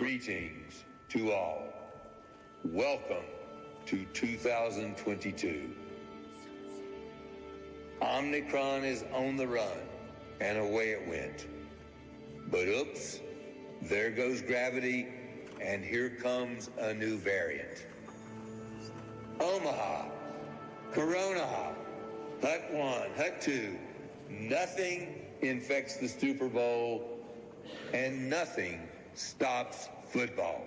Greetings to all. Welcome to 2022. Omicron is on the run, and away it went. But oops, there goes gravity, and here comes a new variant. Omaha, Corona, Hut 1, Hut 2, nothing infects the Super Bowl, and nothing stops football.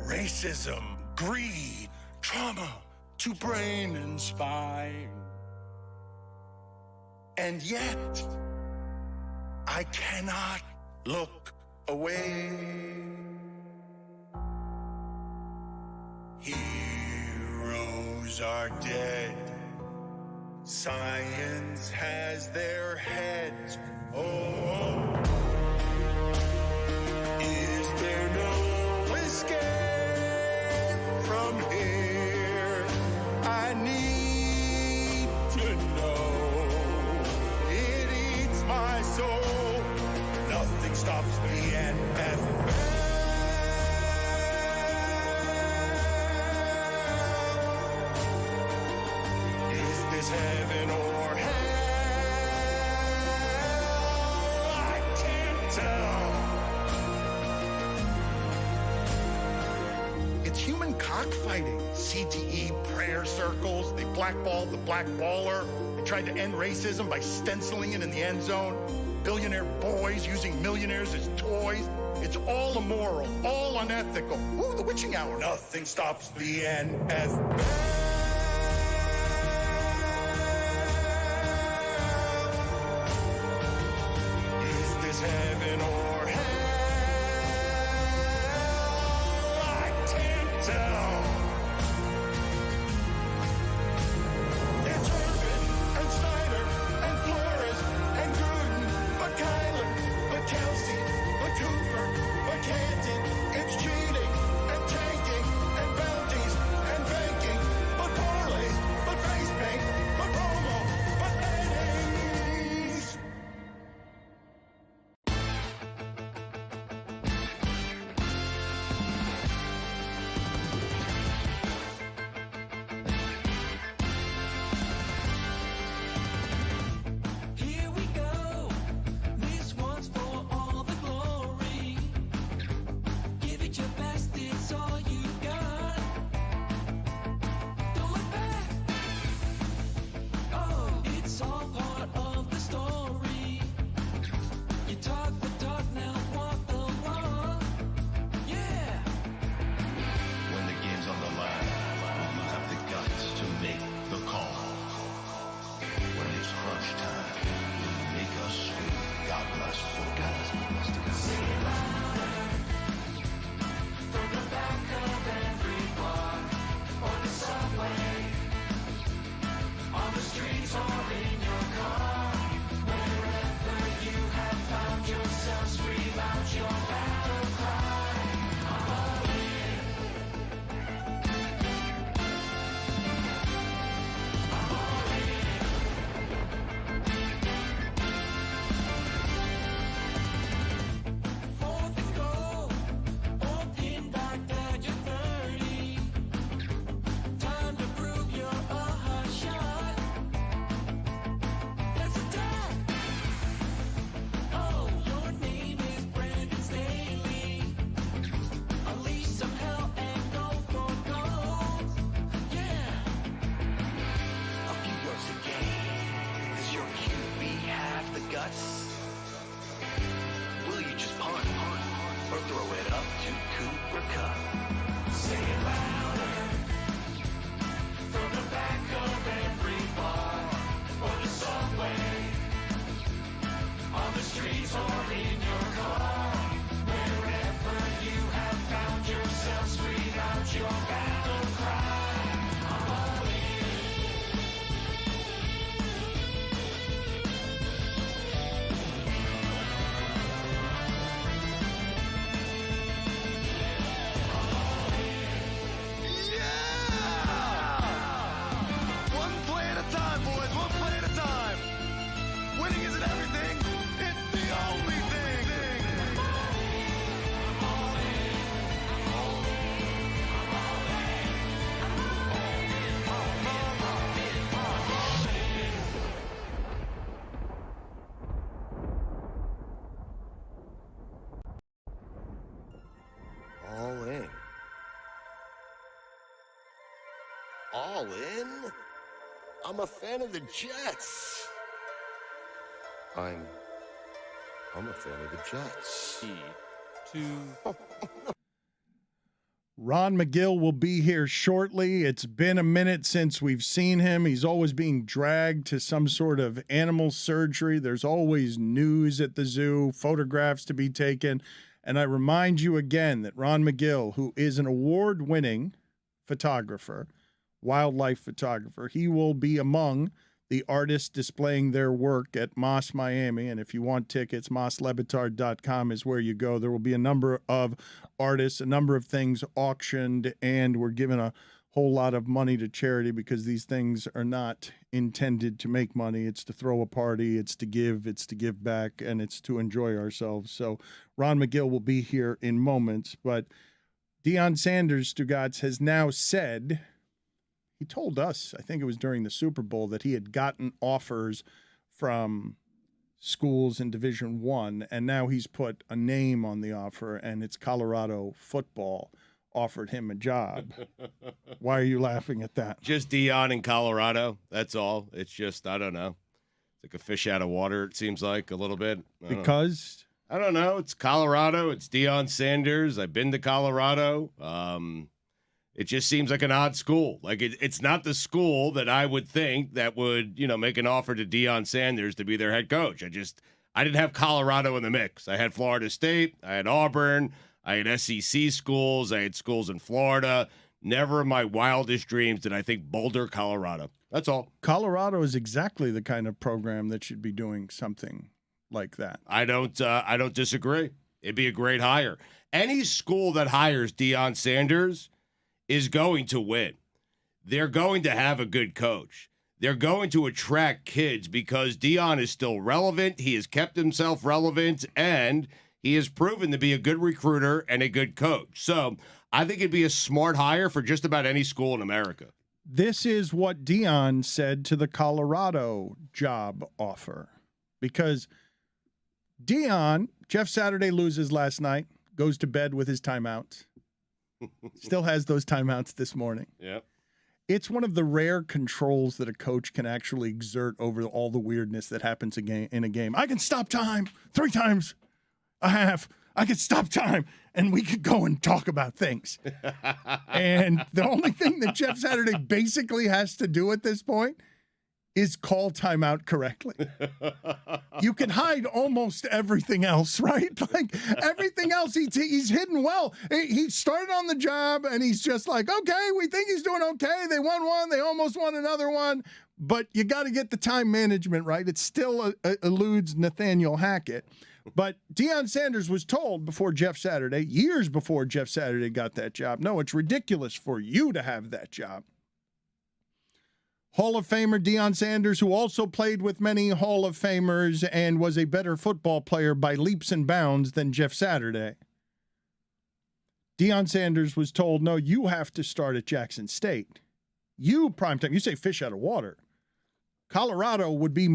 Racism, greed, trauma to brain and spine. And yet, I cannot look away. Heroes are dead. Science has their heads. Oh, is there no escape from here? I need to know. It eats my soul. Nothing stops the NFL. Is this heaven or hell? I can't tell. It's human cockfighting. CTE prayer circles. They blackballed the black baller. They tried to end racism by stenciling it in the end zone. Billionaire boys using millionaires as toys. It's all immoral, all unethical. Ooh, the witching hour. Nothing stops the NFL. Is this heaven or hell? I can't tell. It's Irvin and Snyder and Flores and Gruden, but Kyler, but Kelsey, but Cooper, but Canton. It's cheating and tanking and bounties and banking, all in? I'm a fan of the Jets. I'm a fan of the Jets. Ron Magill will be here shortly. It's been a minute since we've seen him. He's always being dragged to some sort of animal surgery. There's always news at the zoo, photographs to be taken. And I remind you again that Ron Magill, who is an award-winning photographer, wildlife photographer, he will be among the artists displaying their work at Moss Miami. And if you want tickets, mosslebatard.com is where you go. There will be a number of artists, a number of things auctioned, and we're giving a whole lot of money to charity because these things are not intended to make money. It's to throw a party, it's to give back, and it's to enjoy ourselves. So Ron Magill will be here in moments, but Deion Sanders, Stugotz, has now said, he told us, I think it was during the Super Bowl, that he had gotten offers from schools in Division I, and now he's put a name on the offer, and it's Colorado football offered him a job. Why are you laughing at that? Just Deion in Colorado. That's all. It's just, I don't know. It's like a fish out of water, it seems like, a little bit. Because? I don't know. It's Colorado. It's Deion Sanders. I've been to Colorado. It just seems like an odd school. Like it's not the school that I would think that would, make an offer to Deion Sanders to be their head coach. I didn't have Colorado in the mix. I had Florida State. I had Auburn. I had SEC schools. I had schools in Florida. Never in my wildest dreams did I think Boulder, Colorado. That's all. Colorado is exactly the kind of program that should be doing something like that. I don't disagree. It'd be a great hire. Any school that hires Deion Sanders is going to win. They're going to have a good coach. They're going to attract kids because Deion is still relevant. He has kept himself relevant, and he has proven to be a good recruiter and a good coach. So I think it'd be a smart hire for just about any school in America. This is what Deion said to the Colorado job offer. Because Deion, Jeff Saturday loses last night, goes to bed with his timeouts. Still has those timeouts this morning. Yep. It's one of the rare controls that a coach can actually exert over all the weirdness that happens in a game. I can stop time 3 times a half. I can stop time, and we could go and talk about things. And the only thing that Jeff Saturday basically has to do at this point is call timeout correctly. You can hide almost everything else, right? Like everything else, he's hidden well. He started on the job, and he's just like, okay, we think he's doing okay. They won one. They almost won another one. But you got to get the time management right. It still eludes Nathaniel Hackett. But Deion Sanders was told before Jeff Saturday, years before Jeff Saturday got that job, no, it's ridiculous for you to have that job. Hall of Famer Deion Sanders, who also played with many Hall of Famers and was a better football player by leaps and bounds than Jeff Saturday. Deion Sanders was told, no, you have to start at Jackson State. You, primetime, you say fish out of water. Colorado would be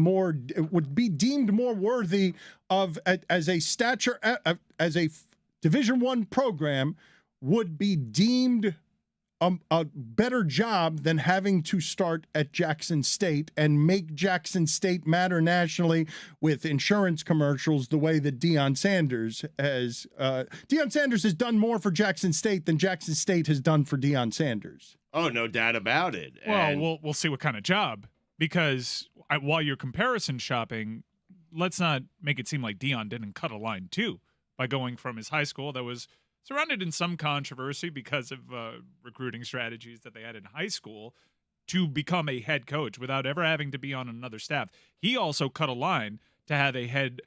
deemed more worthy of as a Division I program, would be deemed a better job than having to start at Jackson State and make Jackson State matter nationally with insurance commercials the way that Deion Sanders has. Deion Sanders has done more for Jackson State than Jackson State has done for Deion Sanders. Oh, no doubt about it. Well, we'll see what kind of job. Because while you're comparison shopping, let's not make it seem like Deion didn't cut a line too by going from his high school that was surrounded in some controversy because of recruiting strategies that they had in high school to become a head coach without ever having to be on another staff. He also cut a line to have a head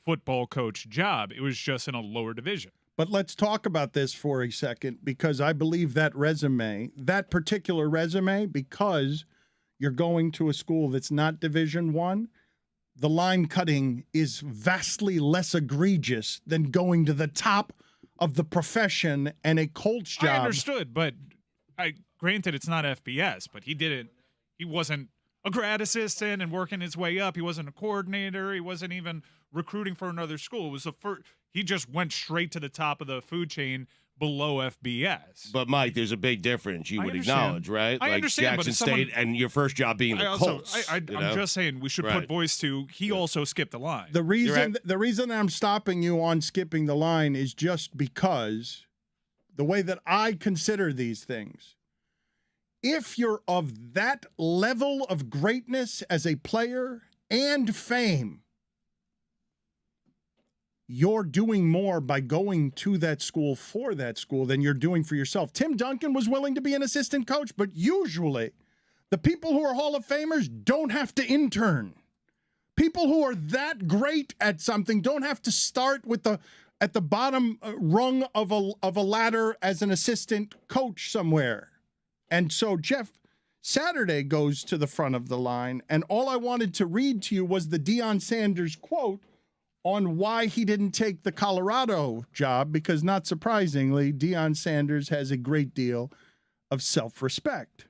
football coach job. It was just in a lower division. But let's talk about this for a second, because I believe that particular resume, because you're going to a school that's not Division I, the line cutting is vastly less egregious than going to the top of the profession and a Colts job. I understood, but granted it's not FBS, but he wasn't a grad assistant and working his way up. He wasn't a coordinator. He wasn't even recruiting for another school. It was he just went straight to the top of the food chain below FBS. But Mike, there's a big difference. You I would understand. acknowledge, right? I like understand, but Jackson if someone- State, and your first job being the Colts. I'm just saying we should Right. put voice to. He also skipped the line. The reason I'm stopping you on skipping the line is just because the way that I consider these things. If you're of that level of greatness as a player and fame, you're doing more by going to that school for that school than you're doing for yourself. Tim Duncan was willing to be an assistant coach, but usually the people who are Hall of Famers don't have to intern. People who are that great at something don't have to start with at the bottom rung of a ladder as an assistant coach somewhere. And so Jeff Saturday goes to the front of the line, and all I wanted to read to you was the Deion Sanders quote on why he didn't take the Colorado job, because not surprisingly, Deion Sanders has a great deal of self-respect.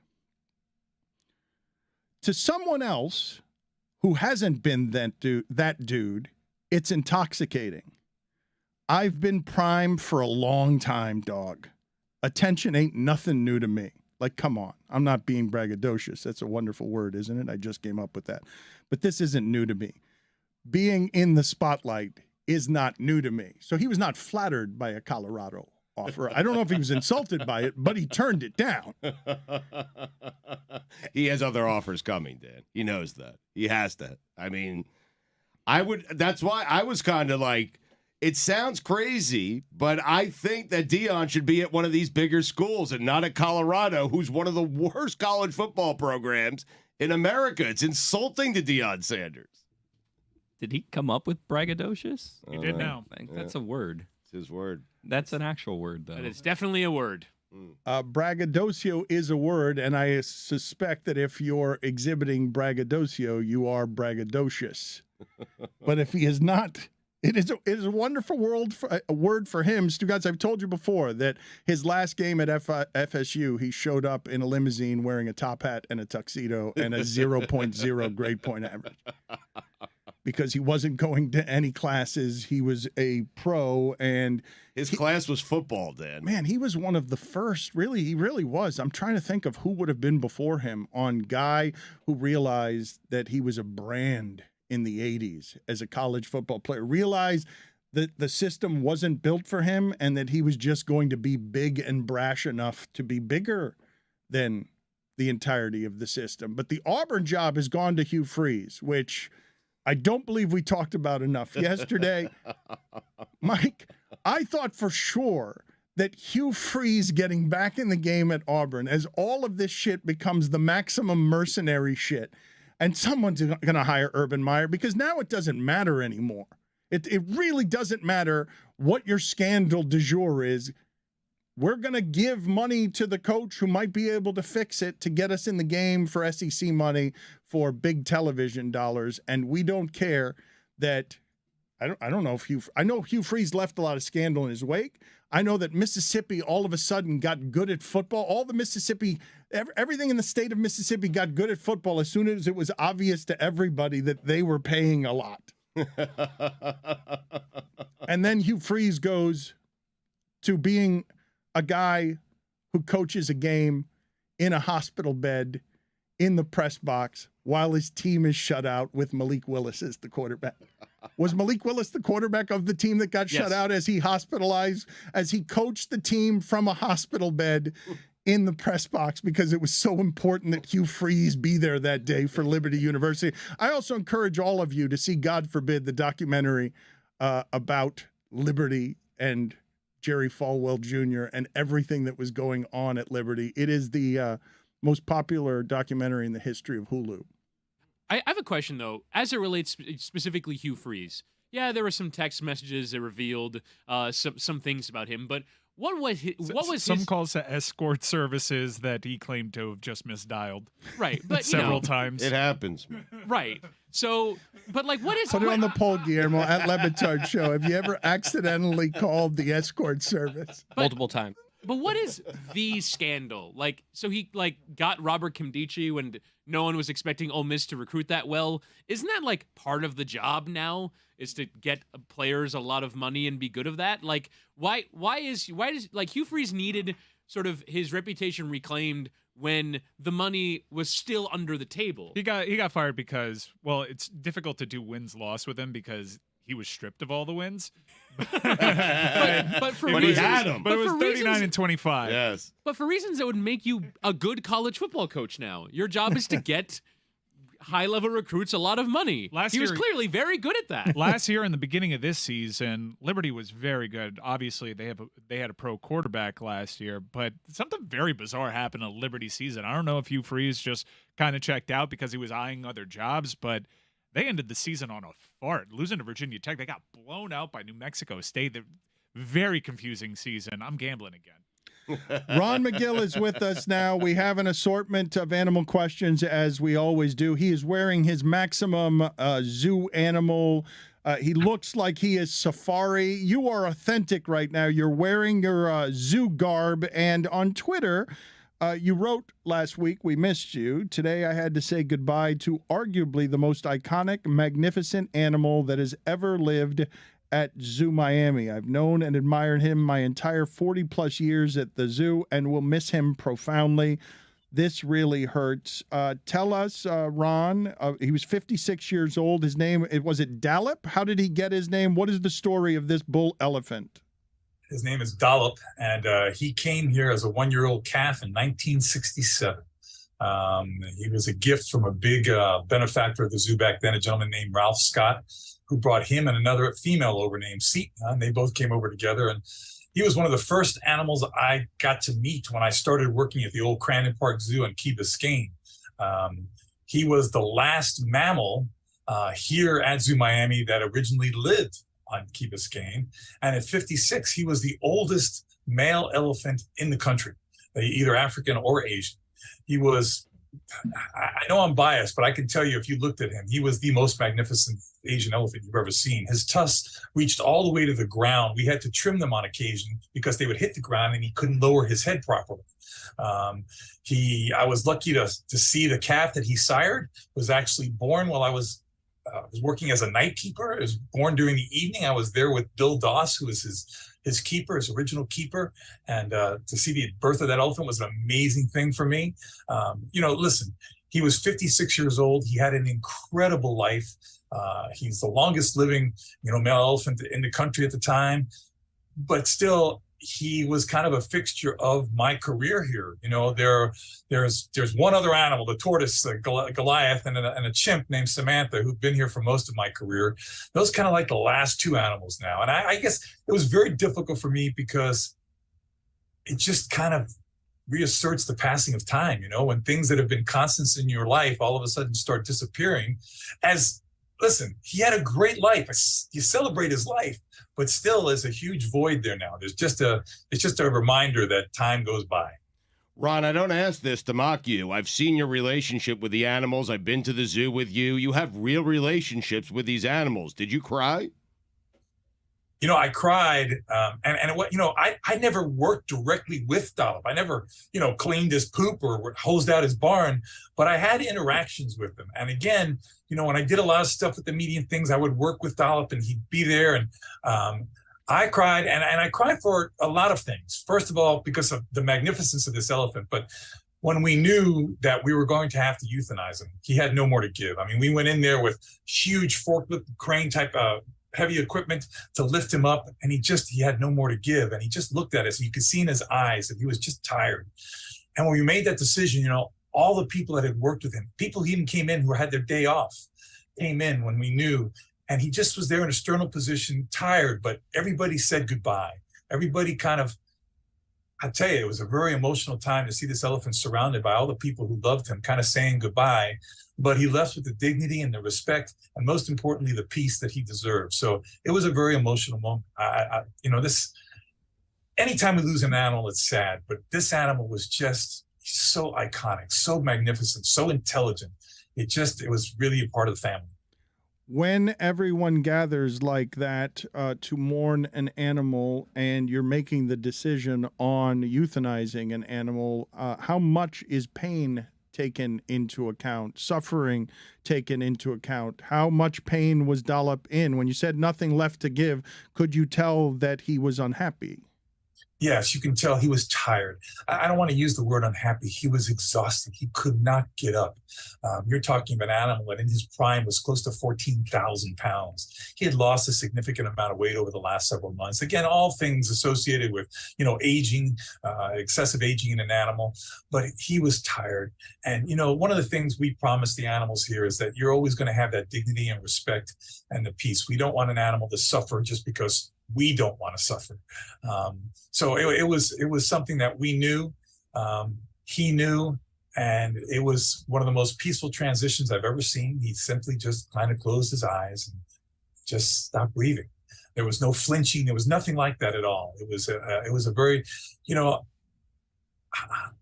To someone else who hasn't been that dude, it's intoxicating. I've been primed for a long time, dog. Attention ain't nothing new to me. Like, come on. I'm not being braggadocious. That's a wonderful word, isn't it? I just came up with that. But this isn't new to me. Being in the spotlight is not new to me. So he was not flattered by a Colorado offer. I don't know if he was insulted by it, but he turned it down. He has other offers coming, Dan. He knows that. He has to. I mean, that's why I was kind of like, it sounds crazy, but I think that Deion should be at one of these bigger schools and not at Colorado, who's one of the worst college football programs in America. It's insulting to Deion Sanders. Did he come up with braggadocious? He did now. I think that's a word. It's his word. That's an actual word, though. But it's definitely a word. Braggadocio is a word, and I suspect that if you're exhibiting braggadocio, you are braggadocious. But if he is not, it is a wonderful word for him. Stugotz, I've told you before that his last game at FSU, he showed up in a limousine wearing a top hat and a tuxedo and a 0.0 grade point average. Because he wasn't going to any classes. He was a pro, and his class was football, Dan. Man, he was one of the first. Really, he really was. I'm trying to think of who would have been before him on guy who realized that he was a brand in the 80s as a college football player. Realized that the system wasn't built for him and that he was just going to be big and brash enough to be bigger than the entirety of the system. But the Auburn job has gone to Hugh Freeze, which I don't believe we talked about enough yesterday. Mike, I thought for sure that Hugh Freeze getting back in the game at Auburn, as all of this shit becomes the maximum mercenary shit, and someone's going to hire Urban Meyer, because now it doesn't matter anymore. It really doesn't matter what your scandal du jour is. We're going to give money to the coach who might be able to fix it to get us in the game for SEC money, for big television dollars. And we don't care that I don't know if I know Hugh Freeze left a lot of scandal in his wake. I know that Mississippi all of a sudden got good at football. All the Mississippi, everything in the state of Mississippi got good at football as soon as it was obvious to everybody that they were paying a lot. And then Hugh Freeze goes to being a guy who coaches a game in a hospital bed in the press box while his team is shut out with Malik Willis as the quarterback. Was Malik Willis the quarterback of the team that got shut out as he hospitalized, as he coached the team from a hospital bed in the press box because it was so important that Hugh Freeze be there that day for Liberty University? I also encourage all of you to see, God forbid, the documentary about Liberty and Jerry Falwell Jr. and everything that was going on at Liberty. It is the most popular documentary in the history of Hulu. I have a question, though, as it relates specifically Hugh Freeze. Yeah, there were some text messages that revealed some things about him, but what was some his... calls to escort services that he claimed to have just misdialed? Right, but several times. It happens. Right. So, but like, what is... Put it on the poll, Guillermo, at LeBatardShow. Have you ever accidentally called the escort service? Multiple times. But what is the scandal? Like, so he like got Robert Kimdichie when no one was expecting Ole Miss to recruit that well. Isn't that like part of the job now? Is to get players a lot of money and be good of that? Like, why does like Hugh Freeze needed sort of his reputation reclaimed when the money was still under the table? He got fired because, well, it's difficult to do wins-loss with him because he was stripped of all the wins. but he had 'em. But it was for 39 and 25. Yes. But for reasons that would make you a good college football coach now. Your job is to get high-level recruits a lot of money. He was clearly very good at that. Last year, in the beginning of this season, Liberty was very good. Obviously, they had a pro quarterback last year, but something very bizarre happened in Liberty season. I don't know if Hugh Freeze just kind of checked out because he was eyeing other jobs, but they ended the season on a fart, losing to Virginia Tech. They got blown out by New Mexico State. Very confusing season. I'm gambling again. Ron Magill is with us now. We have an assortment of animal questions, as we always do. He is wearing his Maximum zoo animal. He looks like he is safari. You are authentic right now. You're wearing your zoo garb. And on Twitter, you wrote last week, we missed you. Today, I had to say goodbye to arguably the most iconic, magnificent animal that has ever lived at Zoo Miami. I've known and admired him my entire 40-plus years at the zoo and will miss him profoundly. This really hurts. Tell us, Ron, he was 56 years old. His name, was it Dalip? How did he get his name? What is the story of this bull elephant? His name is Dalip, and he came here as a one-year-old calf in 1967. He was a gift from a big benefactor of the zoo back then, a gentleman named Ralph Scott, who brought him and another female over named Seton, and they both came over together. And he was one of the first animals I got to meet when I started working at the old Crandon Park Zoo in Key Biscayne. He was the last mammal here at Zoo Miami that originally lived on Key Biscayne. And at 56, he was the oldest male elephant in the country, either African or Asian. He was, I know I'm biased, but I can tell you if you looked at him, he was the most magnificent Asian elephant you've ever seen. His tusks reached all the way to the ground. We had to trim them on occasion because they would hit the ground and he couldn't lower his head properly. I was lucky to see the calf that he sired was actually born while I was working as a night keeper. It was born during the evening. I was there with Bill Doss, who was his keeper, his original keeper. And to see the birth of that elephant was an amazing thing for me. Listen, he was 56 years old. He had an incredible life. He's the longest living, male elephant in the country at the time. But still, he was kind of a fixture of my career here. There's one other animal, the tortoise, Goliath, and a chimp named Samantha, who've been here for most of my career. Those kind of like the last two animals now. And I guess it was very difficult for me because it just kind of reasserts the passing of time, when things that have been constants in your life all of a sudden start disappearing. Listen, he had a great life. You celebrate his life, but still there's a huge void there now. It's just a reminder that time goes by. Ron, I don't ask this to mock you. I've seen your relationship with the animals. I've been to the zoo with you. You have real relationships with these animals. Did you cry? I cried, I never worked directly with Dalip. I never, cleaned his poop or hosed out his barn, but I had interactions with him. And again, when I did a lot of stuff with the media and things, I would work with Dalip and he'd be there. And I cried, and I cried for a lot of things. First of all, because of the magnificence of this elephant, but when we knew that we were going to have to euthanize him, he had no more to give. I mean, we went in there with huge forklift crane type heavy equipment to lift him up, and he had no more to give. And he just looked at us, and you could see in his eyes that he was just tired. And when we made that decision, all the people that had worked with him, people who even came in who had their day off, came in when we knew, and he just was there in a sternal position, tired, but everybody said goodbye. Everybody I tell you, it was a very emotional time to see this elephant surrounded by all the people who loved him, kind of saying goodbye. But he left with the dignity and the respect, and most importantly, the peace that he deserved. So it was a very emotional moment. Anytime we lose an animal, it's sad. But this animal was just so iconic, so magnificent, so intelligent. It was really a part of the family. When everyone gathers like that to mourn an animal and you're making the decision on euthanizing an animal, how much is pain taken into account, suffering taken into account? How much pain was Dalip in? When you said nothing left to give, could you tell that he was unhappy? Yes, you can tell he was tired. I don't want to use the word unhappy. He was exhausted. He could not get up. You're talking about an animal that in his prime was close to 14,000 pounds. He had lost a significant amount of weight over the last several months. Again, all things associated with, aging, excessive aging in an animal. But he was tired. And, one of the things we promise the animals here is that you're always going to have that dignity and respect and the peace. We don't want an animal to suffer just because we don't want to suffer. So it was something that we knew, he knew, and it was one of the most peaceful transitions I've ever seen. He simply just kind of closed his eyes and just stopped breathing. There was no flinching. There was nothing like that at all. It was a very,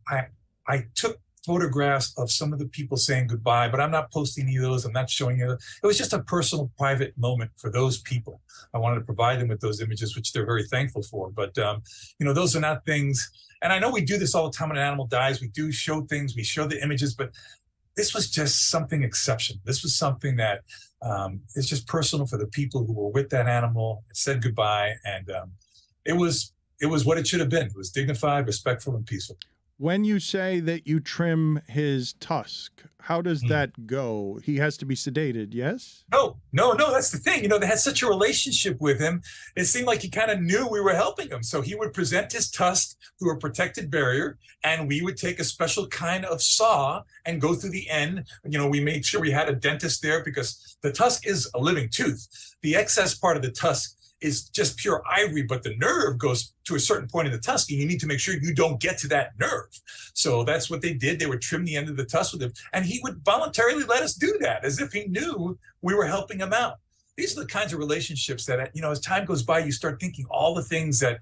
I took photographs of some of the people saying goodbye, but I'm not posting any of those. I'm not showing you. It was just a personal, private moment for those people. I wanted to provide them with those images, which they're very thankful for. But, those are not things. And I know we do this all the time when an animal dies. We do show things, we show the images, but this was just something exceptional. This was something that is just personal for the people who were with that animal, said goodbye. And it was what it should have been. It was dignified, respectful, and peaceful. When you say that you trim his tusk, how does that go? He has to be sedated, yes? No, that's the thing. They had such a relationship with him. It seemed like he kind of knew we were helping him. So he would present his tusk through a protected barrier, and we would take a special kind of saw and go through the end. We made sure we had a dentist there because the tusk is a living tooth. The excess part of the tusk is just pure ivory, but the nerve goes to a certain point in the tusk, and you need to make sure you don't get to that nerve. So that's what they did. They would trim the end of the tusk with him, and he would voluntarily let us do that as if he knew we were helping him out. These are the kinds of relationships that, as time goes by, you start thinking all the things that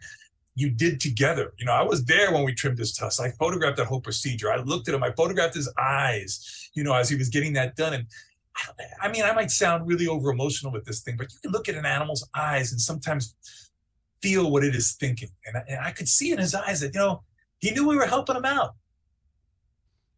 you did together. I was there when we trimmed his tusk. I photographed that whole procedure. I looked at him. I photographed his eyes, as he was getting that done. And I might sound really over emotional with this thing, but you can look at an animal's eyes and sometimes feel what it is thinking. And I could see in his eyes that, he knew we were helping him out.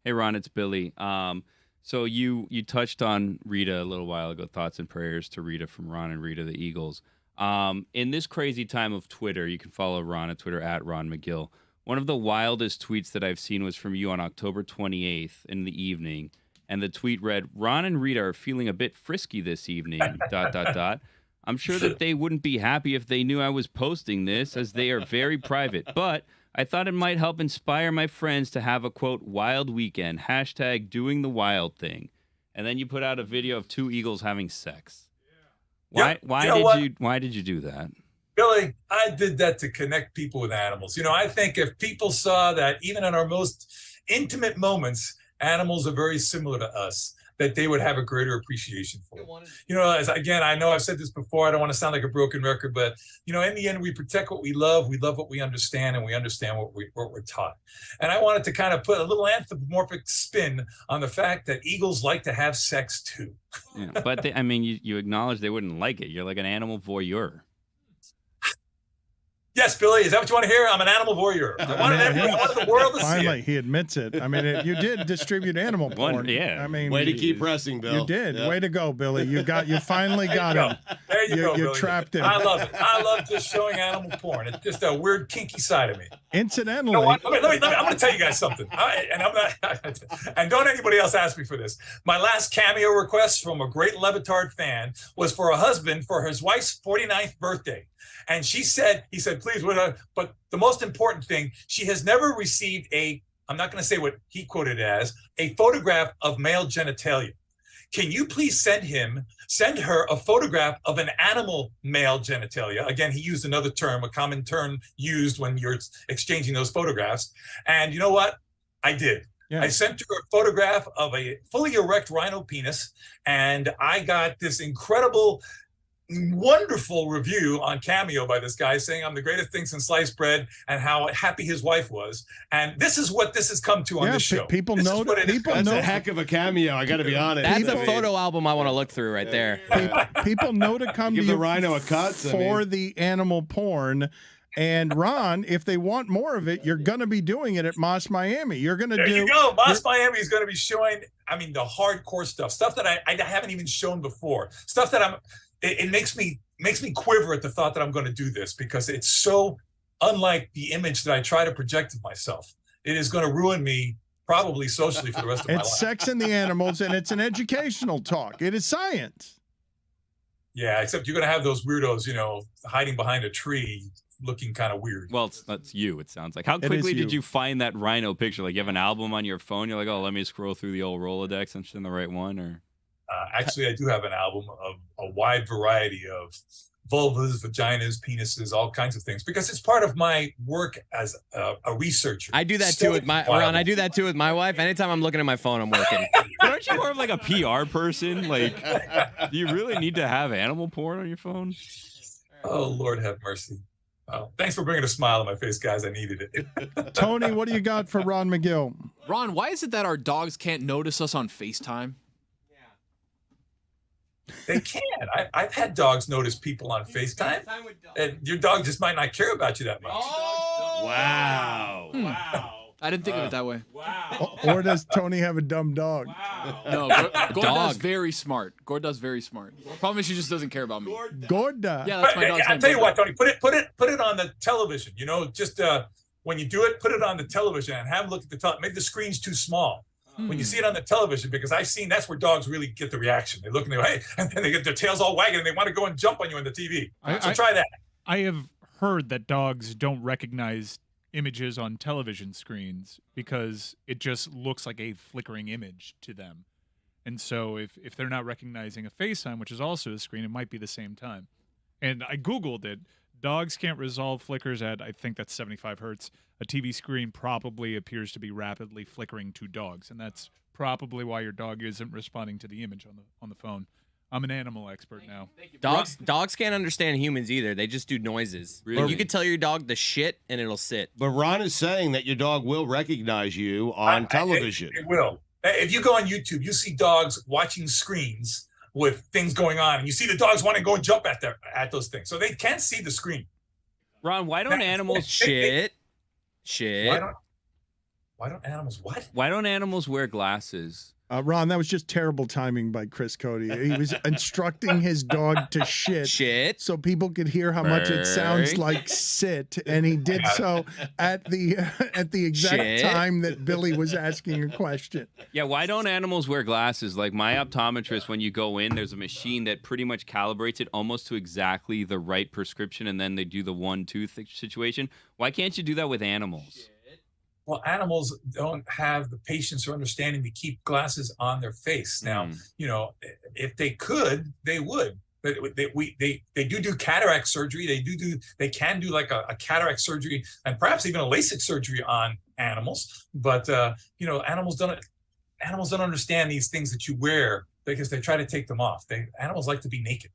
Hey, Ron, it's Billy. So you touched on Rita a little while ago, thoughts and prayers to Rita from Ron and Rita, the Eagles. In this crazy time of Twitter, you can follow Ron at Twitter at Ron Magill. One of the wildest tweets that I've seen was from you on October 28th in the evening. And the tweet read, Ron and Rita are feeling a bit frisky this evening, ... I'm sure that they wouldn't be happy if they knew I was posting this, as they are very private. But I thought it might help inspire my friends to have a, quote, wild weekend, # doing the wild thing. And then you put out a video of two eagles having sex. Why did you do that? Billy, I did that to connect people with animals. I think if people saw that even in our most intimate moments, animals are very similar to us, that they would have a greater appreciation for it. Again, I know I've said this before, I don't want to sound like a broken record, but, in the end, we protect what we love what we understand, and we understand what we're taught. And I wanted to kind of put a little anthropomorphic spin on the fact that eagles like to have sex too. Yeah, but you acknowledge they wouldn't like it. You're like an animal voyeur. Yes, Billy, is that what you want to hear? I'm an animal voyeur. I wanted the world to see it. Finally, he admits it. You did distribute animal porn. Way to keep pressing, Bill. You did. Yep. Way to go, Billy. You finally got him. There you go, You Billy. trapped him. I love it. I love just showing animal porn. It's just a weird, kinky side of me. Incidentally, I'm going to tell you guys something. And don't anybody else ask me for this. My last cameo request from a great LeBatard fan was for a husband for his wife's 49th birthday. And he said, please, but the most important thing, she has never received I'm not going to say what he quoted as, a photograph of male genitalia. Can you please send her a photograph of an animal male genitalia? Again, he used another term, a common term used when you're exchanging those photographs. And you know what? I did. Yeah. I sent her a photograph of a fully erect rhino penis, and I got this incredible wonderful review on Cameo by this guy saying I'm the greatest thing since sliced bread and how happy his wife was. And this is what this has come to on this show. People This know is what it is. That's a heck of a cameo. I got to be honest. That's a photo album I want to look through right there. People know to come Give to the you rhino a cut for the animal porn. And Ron, if they want more of it, you're going to be doing it at Moss Miami. You're going to There do. you go. Moss Miami is going to be showing, I mean, the hardcore stuff that I haven't even shown before. Stuff that it makes me quiver at the thought that I'm going to do this because it's so unlike the image that I try to project of myself. It is going to ruin me probably socially for the rest of my life. It's Sex and the Animals, and it's an educational talk. It is science. Yeah, except you're going to have those weirdos, hiding behind a tree looking kind of weird. Well, that's you, it sounds like. How quickly did you find that rhino picture? Like, you have an album on your phone, you're like, oh, let me scroll through the old Rolodex and send the right one? Or actually, I do have an album of a wide variety of vulvas, vaginas, penises, all kinds of things, because it's part of my work as a researcher. I do that too with my Ron. I do that too with my wife. Anytime I'm looking at my phone, I'm working. But aren't you more of like a PR person? Like, do you really need to have animal porn on your phone? Oh, Lord have mercy. Oh, thanks for bringing a smile on my face, guys. I needed it. Tony, what do you got for Ron McGill? Ron, why is it that our dogs can't notice us on FaceTime? They can. I've had dogs notice people on FaceTime, and your dog just might not care about you that much. Oh! Wow. Wow. I didn't think of it that way. Wow. Or does Tony have a dumb dog? Wow. No, Gorda's very smart. Gorda's very smart. Problem is she just doesn't care about me. Gorda. Yeah, that's my dog's name. I'll tell you what, Tony, put it on the television. Just when you do it, put it on the television and have them look at the top. Maybe the screen's too small. When you see it on the television, because I've seen that's where dogs really get the reaction. They look and they go, hey, and then they get their tails all wagging and they want to go and jump on you on the TV. So try that. I have heard that dogs don't recognize images on television screens because it just looks like a flickering image to them. And so if they're not recognizing a FaceTime, which is also a screen, it might be the same time. And I Googled it. Dogs can't resolve flickers at, I think that's 75 hertz. A TV screen probably appears to be rapidly flickering to dogs, and that's probably why your dog isn't responding to the image on the phone. I'm an animal expert now. Dogs can't understand humans either. They just do noises. Really? Like, you can tell your dog to shit and it'll sit. But Ron is saying that your dog will recognize you on television. It will. If you go on YouTube, you see dogs watching screens with things going on, and you see the dogs want to go and jump at those things, so they can't see the screen. Ron, why don't animals shit? Why don't animals what? Why don't animals wear glasses? Ron, that was just terrible timing by Chris Cody. He was instructing his dog to shit so people could hear how much it sounds like sit, and he did so at the exact time that Billy was asking a question. Yeah, why don't animals wear glasses? Like my optometrist, when you go in, there's a machine that pretty much calibrates it almost to exactly the right prescription, and then they do the 1-2 situation. Why can't you do that with animals? Well, animals don't have the patience or understanding to keep glasses on their face. Now, if they could, they would. They do cataract surgery. They can do like a cataract surgery and perhaps even a LASIK surgery on animals. But animals don't understand these things that you wear because they try to take them off. Animals like to be naked.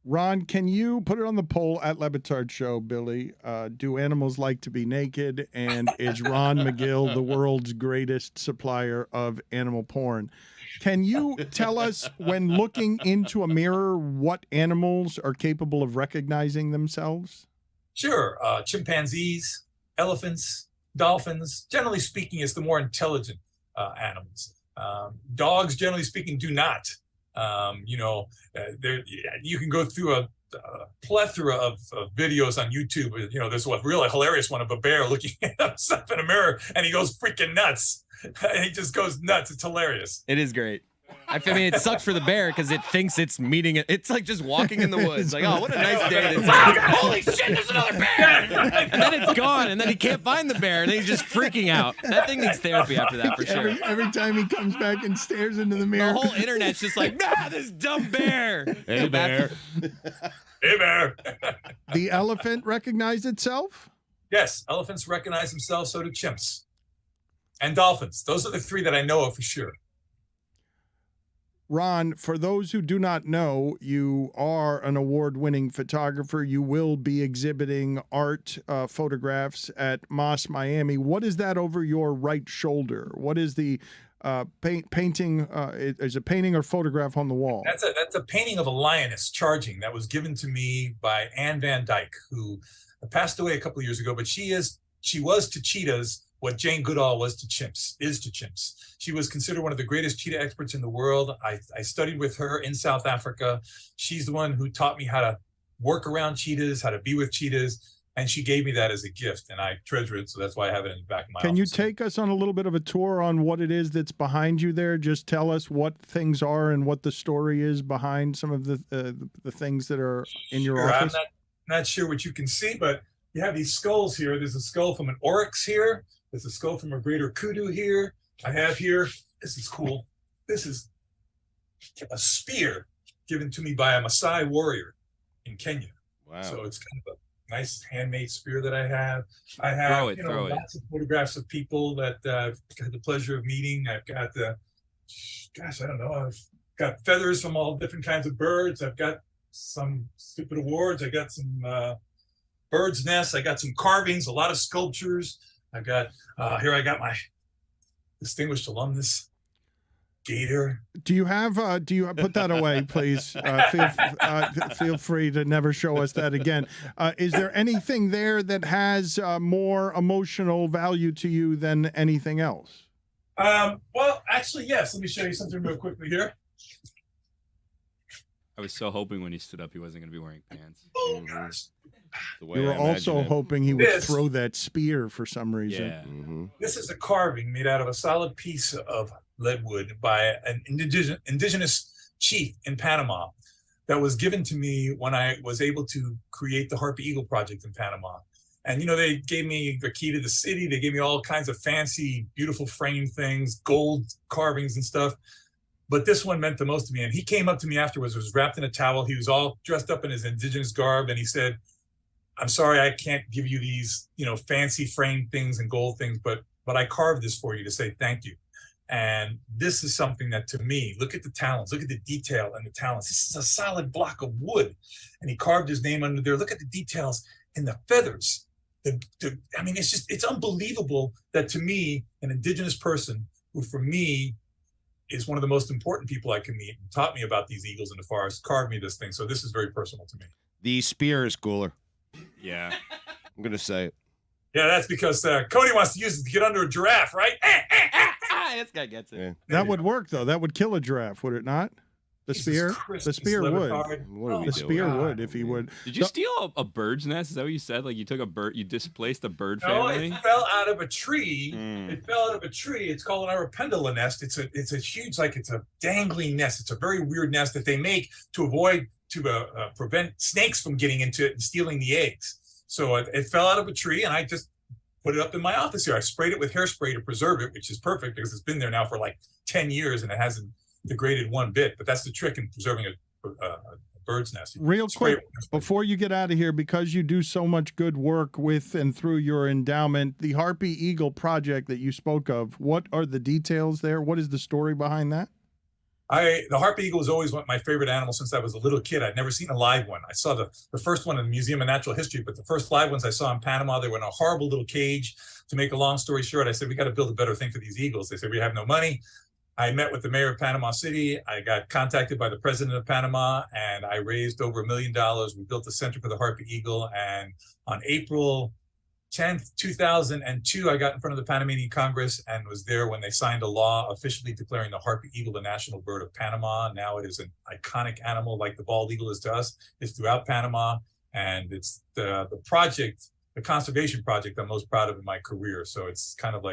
Ron, can you put it on the poll at LeBatardShow, Billy? Do animals like to be naked? And is Ron McGill the world's greatest supplier of animal porn? Can you tell us, when looking into a mirror, what animals are capable of recognizing themselves? Sure. Chimpanzees, elephants, dolphins. Generally speaking, it's the more intelligent animals. Dogs, generally speaking, do not. You can go through a plethora of videos on YouTube. There's a really hilarious one of a bear looking at himself in a mirror, and he goes freaking nuts. He just goes nuts. It's hilarious. It is great. I mean, it sucks for the bear because it thinks it's meeting it. It's like just walking in the woods. Like, oh, what a nice day. Holy shit, there's another bear. And then it's gone, and then he can't find the bear, and then he's just freaking out. That thing needs therapy after that, for sure. Every time he comes back and stares into the mirror. The whole internet's just like, this dumb bear. Hey, bear. Hey, bear. The elephant recognized itself? Yes, elephants recognize themselves, so do chimps. And dolphins. Those are the three that I know of for sure. Ron, for those who do not know, you are an award-winning photographer. You will be exhibiting art photographs at Moss Miami. What is that over your right shoulder? What is the painting? Is a painting or photograph on the wall? That's a painting of a lioness charging that was given to me by Anne Van Dyke, who passed away a couple of years ago. But she was to cheetahs what Jane Goodall is to chimps. She was considered one of the greatest cheetah experts in the world. I studied with her in South Africa. She's the one who taught me how to work around cheetahs, how to be with cheetahs, and she gave me that as a gift, and I treasure it, so that's why I have it in the back of my office. Can you take us on a little bit of a tour on what it is that's behind you there? Just tell us what things are and what the story is behind some of the things that are in your office. I'm not sure what you can see, but you have these skulls here. There's a skull from an oryx here. There's a skull from a greater kudu here. I have here, this is cool. This is a spear given to me by a Maasai warrior in Kenya. Wow. So it's kind of a nice handmade spear that I have. I have lots of photographs of people that I've had the pleasure of meeting. I've got I've got feathers from all different kinds of birds. I've got some stupid awards. I got some bird's nests. I got some carvings, a lot of sculptures. I've got here. I got my distinguished alumnus gator. Do you put that away, please? Feel free to never show us that again. Is there anything there that has more emotional value to you than anything else? Well, actually, yes. Let me show you something real quickly here. I was so hoping when he stood up he wasn't going to be wearing pants. Oh gosh. You were also hoping he would throw that spear for some reason. Yeah. This is a carving made out of a solid piece of leadwood by an indigenous chief in Panama that was given to me when I was able to create the Harpy Eagle project in Panama. And, they gave me the key to the city. They gave me all kinds of fancy, beautiful frame things, gold carvings and stuff. But this one meant the most to me. And he came up to me afterwards, was wrapped in a towel. He was all dressed up in his indigenous garb. And he said, "I'm sorry, I can't give you these, fancy frame things and gold things, but I carved this for you to say thank you." And this is something that, to me, look at the talons, look at the detail and the talons. This is a solid block of wood. And he carved his name under there. Look at the details in the feathers. It's unbelievable that, to me, an indigenous person who, for me, is one of the most important people I can meet, and taught me about these eagles in the forest, carved me this thing. So this is very personal to me. The spear is cooler. Yeah. I'm going to say it. Yeah, that's because Cody wants to use it to get under a giraffe, right? This guy gets it. Yeah. That would work, though. That would kill a giraffe, would it not? The spear? The spear would. The spear would, if he would. Did you steal a bird's nest? Is that what you said? Like you took a bird, you displaced a bird family? No, it fell out of a tree. It fell out of a tree. It's called an arapendula nest. It's a huge, it's a dangling nest. It's a very weird nest that they make to prevent snakes from getting into it and stealing the eggs. So it fell out of a tree, and I just put it up in my office here. I sprayed it with hairspray to preserve it, which is perfect because it's been there now for 10 years and it hasn't degraded one bit. But that's the trick in preserving a bird's nest. Real quick, before you get out of here, because you do so much good work with and through your endowment, the Harpy Eagle project that you spoke of, what are the details there? What is the story behind that? The Harpy Eagle was always my favorite animal since I was a little kid. I'd never seen a live one. I saw the first one in the Museum of Natural History, but the first live ones I saw in Panama, they were in a horrible little cage. To make a long story short, I said, we got to build a better thing for these eagles. They said, we have no money. I met with the mayor of Panama City. I got contacted by the president of Panama, and I raised over $1 million. We built a center for the Harpy Eagle, and on April 10th, 2002, I got in front of the Panamanian Congress and was there when they signed a law officially declaring the Harpy Eagle the national bird of Panama. Now it is an iconic animal like the bald eagle is to us. It's throughout Panama, and it's the project, the conservation project I'm most proud of in my career. So it's kind of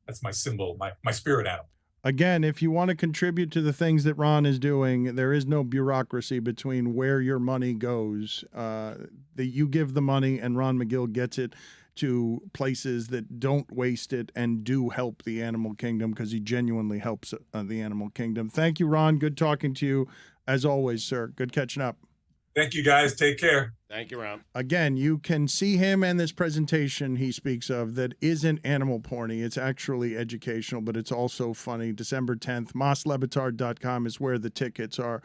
that's my symbol, my spirit animal. Again, if you want to contribute to the things that Ron is doing, there is no bureaucracy between where your money goes. That you give the money and Ron Magill gets it to places that don't waste it and do help the animal kingdom, because he genuinely helps the animal kingdom. Thank you, Ron. Good talking to you as always, sir. Good catching up. Thank you, guys. Take care. Thank you, Ron. Again, you can see him and this presentation he speaks of that isn't animal porny. It's actually educational, but it's also funny. December 10th, lebatard.com is where the tickets are.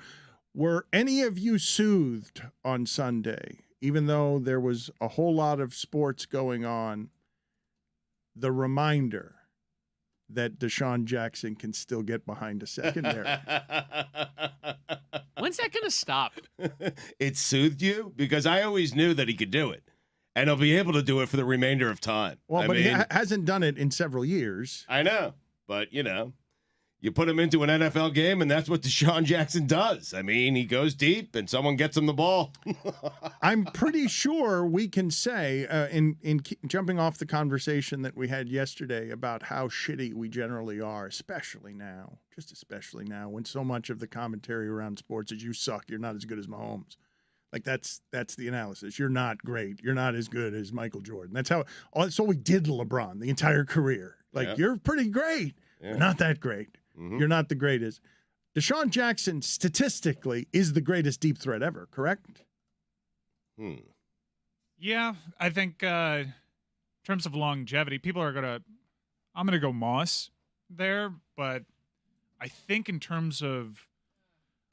Were any of you soothed on Sunday, even though there was a whole lot of sports going on? The reminder that Desean Jackson can still get behind a secondary. When's that going to stop? It soothed you? Because I always knew that he could do it. And he'll be able to do it for the remainder of time. Well, but he hasn't done it in several years. I know. But, you put him into an NFL game, and that's what Desean Jackson does. I mean, he goes deep, and someone gets him the ball. I'm pretty sure we can say, in jumping off the conversation that we had yesterday about how shitty we generally are, especially now, when so much of the commentary around sports is you suck, you're not as good as Mahomes. Like, that's the analysis. You're not great. You're not as good as Michael Jordan. That's all we did to LeBron the entire career. Like, You're pretty great. Yeah. You're not that great. Mm-hmm. You're not the greatest. Desean Jackson, statistically, is the greatest deep threat ever, correct? Yeah, I think in terms of longevity, people are I'm going to go Moss there, but I think in terms of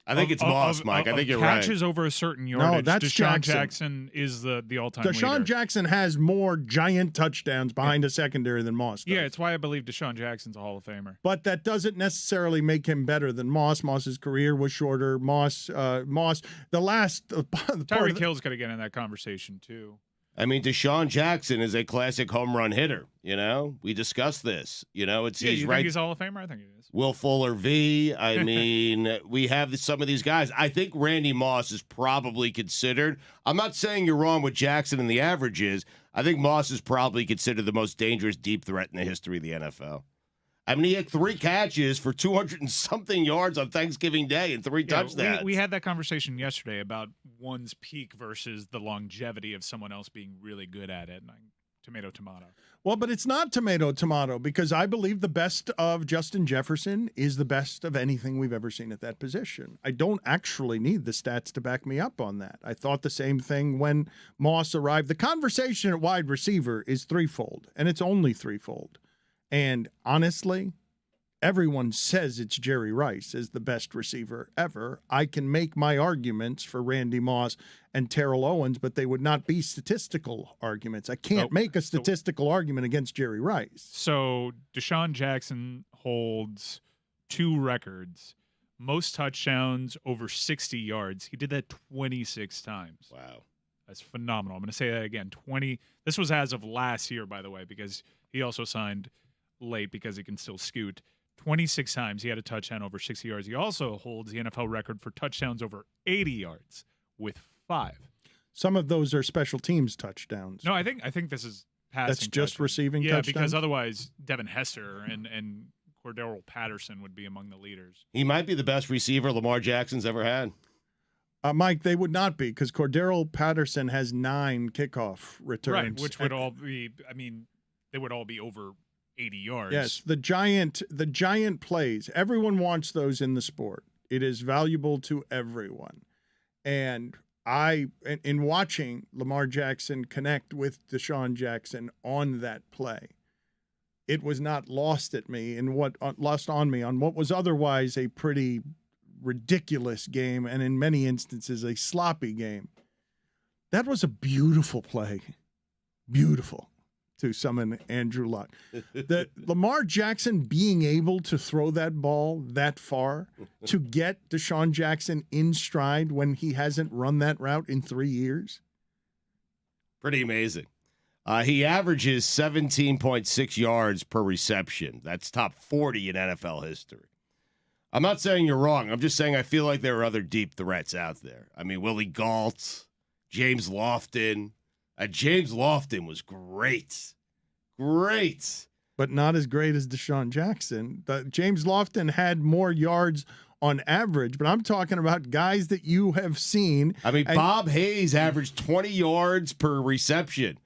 I think it's Moss, Mike. I think you're right. Catches over a certain yardage. No, that's Desean Jackson is the all-time leader. Desean Jackson has more giant touchdowns behind a secondary than Moss does. Yeah, it's why I believe Desean Jackson's a Hall of Famer. But that doesn't necessarily make him better than Moss. Moss's career was shorter. Tyreek Hill's got to get in that conversation too. I mean, Desean Jackson is a classic home run hitter. We discussed this. He's right. Think he's Hall of Famer? I think he is. Will Fuller V. I mean, we have some of these guys. I think Randy Moss is probably considered. I'm not saying you're wrong with Jackson and the averages. I think Moss is probably considered the most dangerous deep threat in the history of the NFL. I mean, he had 3 catches for 200 and something yards on Thanksgiving Day and 3 touchdowns. We had that conversation yesterday about one's peak versus the longevity of someone else being really good at it. And tomato. Well, but it's not tomato, because I believe the best of Justin Jefferson is the best of anything we've ever seen at that position. I don't actually need the stats to back me up on that. I thought the same thing when Moss arrived. The conversation at wide receiver is threefold, and it's only threefold. And honestly, everyone says it's Jerry Rice is the best receiver ever. I can make my arguments for Randy Moss and Terrell Owens, but they would not be statistical arguments. I can't make a statistical argument against Jerry Rice. So Desean Jackson holds 2 records. Most touchdowns over 60 yards. He did that 26 times. Wow. That's phenomenal. I'm going to say that again. 20. This was as of last year, by the way, because he also signed late because he can still scoot. 26 times he had a touchdown over 60 yards. He also holds the NFL record for touchdowns over 80 yards with 5. Some of those are special teams touchdowns. No, I think this is passing. That's just receiving touchdowns? Yeah, because otherwise Devin Hester and Cordero Patterson would be among the leaders. He might be the best receiver Lamar Jackson's ever had. Mike, they would not be, because Cordero Patterson has 9 kickoff returns. Right, which would all be, they would all be over 80 yards. Yes, the giant plays. Everyone wants those in the sport. It is valuable to everyone. And in watching Lamar Jackson connect with Desean Jackson on that play, it was not lost on me on what was otherwise a pretty ridiculous game, and in many instances a sloppy game. That was a beautiful play. Beautiful. To summon Andrew Luck. That Lamar Jackson being able to throw that ball that far to get Desean Jackson in stride when he hasn't run that route in 3 years. Pretty amazing. He averages 17.6 yards per reception. That's top 40 in NFL history. I'm not saying you're wrong. I'm just saying I feel like there are other deep threats out there. I mean, Willie Gault, James Lofton. James Lofton was great. Great. But not as great as Desean Jackson. James Lofton had more yards on average, but I'm talking about guys that you have seen. I mean, Bob Hayes averaged 20 yards per reception.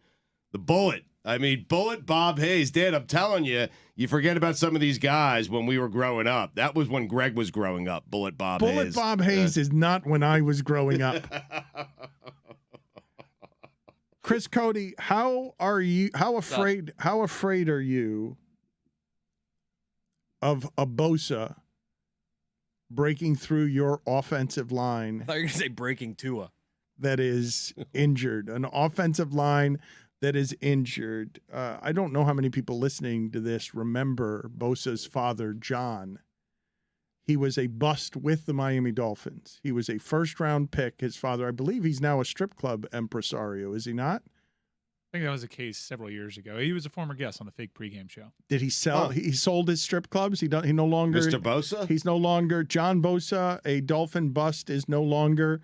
The Bullet. Bullet Bob Hayes. Dan, I'm telling you, you forget about some of these guys when we were growing up. That was when Greg was growing up, Bullet Bob Hayes. Bullet Bob Hayes is not when I was growing up. Chris Cody, how are you? How afraid are you of a Bosa breaking through your offensive line? I thought you were going to say breaking Tua. That is injured. An offensive line that is injured. I don't know how many people listening to this remember Bosa's father, John. He was a bust with the Miami Dolphins. He was a first-round pick. His father, I believe he's now a strip club impresario, is he not? I think that was the case several years ago. He was a former guest on the fake pregame show. Did he sell? He sold his strip clubs. He no longer. Mr. Bosa? He's no longer John Bosa, a Dolphin bust, is no longer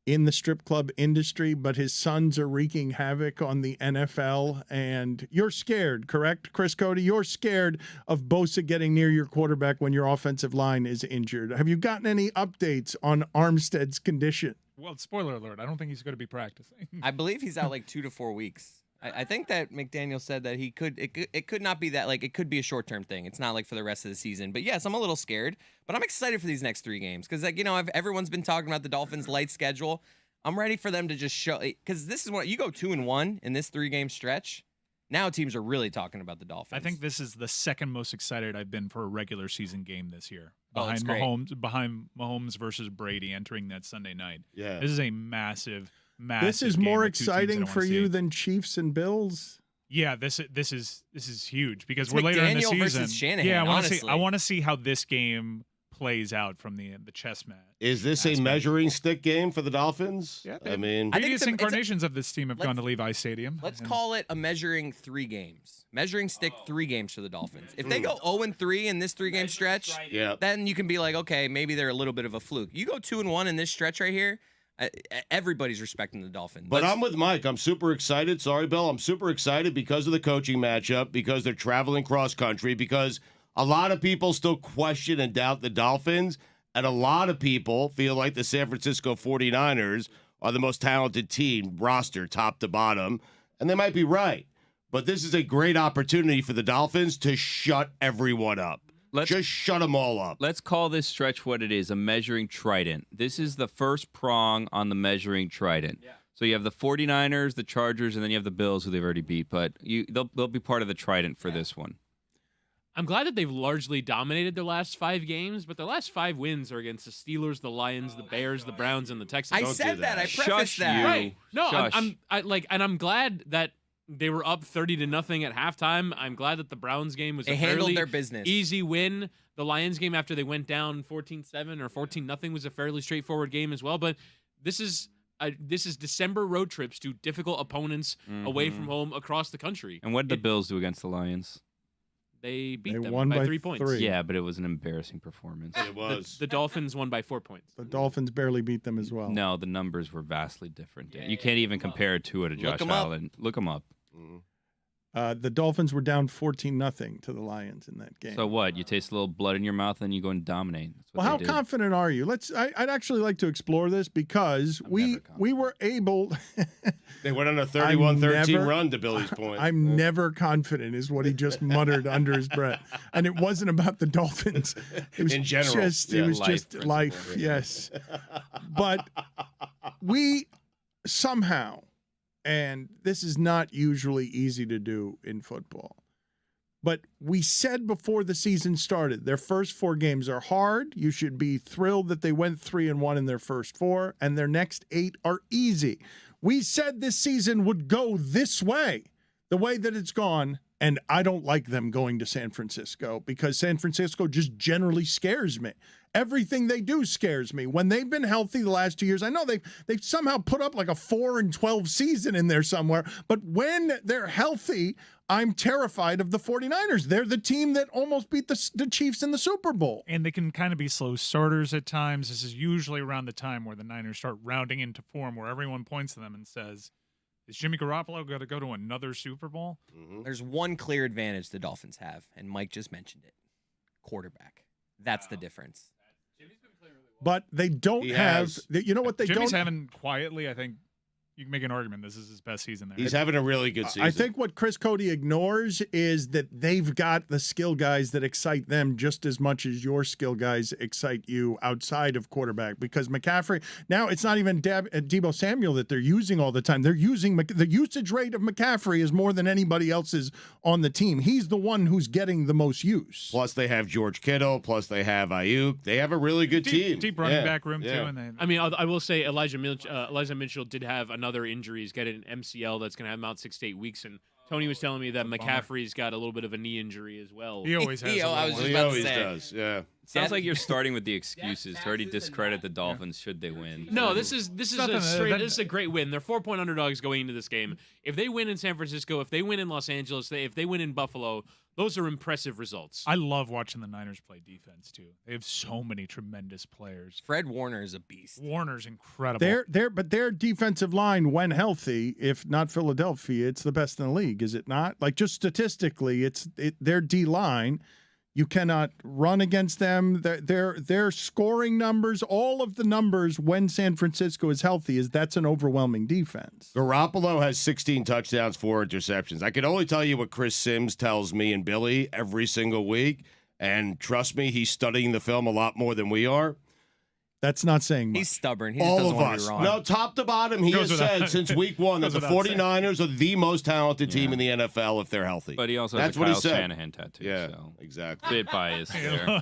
in the strip club industry, but his sons are wreaking havoc on the NFL. And you're scared, correct, Chris Cody? You're scared of Bosa getting near your quarterback when your offensive line is injured. Have you gotten any updates on Armstead's condition? Well, spoiler alert, I don't think he's going to be practicing. I believe he's out like 2 to 4 weeks. I think that McDaniel said that he could. It could not be that. Like, it could be a short-term thing. It's not like for the rest of the season. But yes, I'm a little scared. But I'm excited for these next 3 games because, like, everyone's been talking about the Dolphins' light schedule. I'm ready for them to just show, because this is what you go 2-1 in this 3-game stretch. Now teams are really talking about the Dolphins. I think this is the second most excited I've been for a regular season game this year. Behind Mahomes versus Brady entering that Sunday night. Yeah. This is a massive This is game more with 2 teams exciting I for wanna you see. than Chiefs and Bills. Yeah, this is huge because It's we're later in the McDaniel season. versus Shanahan, yeah, honestly. I want to see how this game plays out from the chess match. Is this a measuring stick game for the Dolphins? Yeah, I mean, previous incarnations of this team have gone to Levi Stadium. Let's call it a measuring 3 games. Measuring stick 3 games for the Dolphins. If they go 0-3 in this 3-game stretch, then you can be like, okay, maybe they're a little bit of a fluke. You go 2-1 in this stretch right here, everybody's respecting the Dolphins. But I'm with Mike. I'm super excited. Sorry, Bill. I'm super excited because of the coaching matchup, because they're traveling cross country, because a lot of people still question and doubt the Dolphins, and a lot of people feel like the San Francisco 49ers are the most talented team roster, top to bottom, and they might be right. But this is a great opportunity for the Dolphins to shut everyone up. Just shut them all up. Let's call this stretch what it is, a measuring trident. This is the first prong on the measuring trident. Yeah. So you have the 49ers, the Chargers, and then you have the Bills, who they've already beat. But they'll be part of the trident for this one. I'm glad that they've largely dominated their last 5 games, but their last 5 wins are against the Steelers, the Lions, the Bears, the Browns, and the Texans. I said that. I prefaced that. Right. No, I'm glad that they were up 30-0 at halftime. I'm glad that the Browns game was they handled their business. Easy win. The Lions game after they went down 14-7 or 14-0 was a fairly straightforward game as well. But this is December road trips to difficult opponents away from home across the country. And what did the Bills do against the Lions? They beat them won by 3 points. 3. Yeah, but it was an embarrassing performance. It was. The Dolphins won by 4 points. The Dolphins barely beat them as well. No, the numbers were vastly different. You can't even compare Tua to Josh Allen. Look them up. The Dolphins were down 14-0 to the Lions in that game. So what? You taste a little blood in your mouth and you go and dominate. That's what Well, how they did. confident are you? I'd actually like to explore this because we were able. They went on a 31-13 run, to Billy's point. I'm never confident, is what he just muttered under his breath, and it wasn't about the Dolphins. It was in general. it was just life. Yes, but we somehow, and this is not usually easy to do in football. But we said before the season started, their first 4 games are hard. You should be thrilled that they went 3-1 in their first 4, and their next 8 are easy. We said this season would go this way, the way that it's gone, and I don't like them going to San Francisco because San Francisco just generally scares me. Everything they do scares me. When they've been healthy the last 2 years, I know they've somehow put up like a 4-12 season in there somewhere, but when they're healthy, I'm terrified of the 49ers. They're the team that almost beat the Chiefs in the Super Bowl. And they can kind of be slow starters at times. This is usually around the time where the Niners start rounding into form, where everyone points to them and says, is Jimmy Garoppolo going to go to another Super Bowl? There's one clear advantage the Dolphins have, and Mike just mentioned it. Quarterback. That's the difference. But they don't have, you know what they Jimmy's don't having quietly, I think, You can make an argument this is his best season there. He's having a really good season. I think what Chris Cody ignores is that they've got the skill guys that excite them just as much as your skill guys excite you outside of quarterback. Because McCaffrey, now it's not even Deebo Samuel that they're using all the time. They're using the usage rate of McCaffrey is more than anybody else's on the team. He's the one who's getting the most use. Plus they have George Kittle. Plus they have Ayuk. They have a really good team. Deep running back room too. And I mean, I will say Elijah Mitchell did have another injury. He's got an MCL that's going to have him out 6 to 8 weeks, and Tony was telling me that McCaffrey's got a little bit of a knee injury as well. He always has. He always does. Yeah. Sounds like you're starting with the excuses to already discredit the Dolphins should they win. No, this is a great win. They're 4-point underdogs going into this game. If they win in San Francisco, if they win in Los Angeles, if they win in Buffalo, those are impressive results. I love watching the Niners play defense too. They have so many tremendous players. Fred Warner is a beast. Warner's incredible. But their defensive line, when healthy, if not Philadelphia, it's the best in the league, is it not? Like just statistically, their D line. You cannot run against them. Their scoring numbers, all of the numbers when San Francisco is healthy, that's an overwhelming defense. Garoppolo has 16 touchdowns, 4 interceptions. I can only tell you what Chris Sims tells me and Billy every single week. And trust me, he's studying the film a lot more than we are. That's not saying much. He's stubborn. He just All doesn't of want to us. be wrong. No, top to bottom, he has said since week 1 that the 49ers are the most talented team in the NFL if they're healthy. But he also That's has a what he Kyle said. Shanahan tattoo. Yeah, so exactly. bit biased there.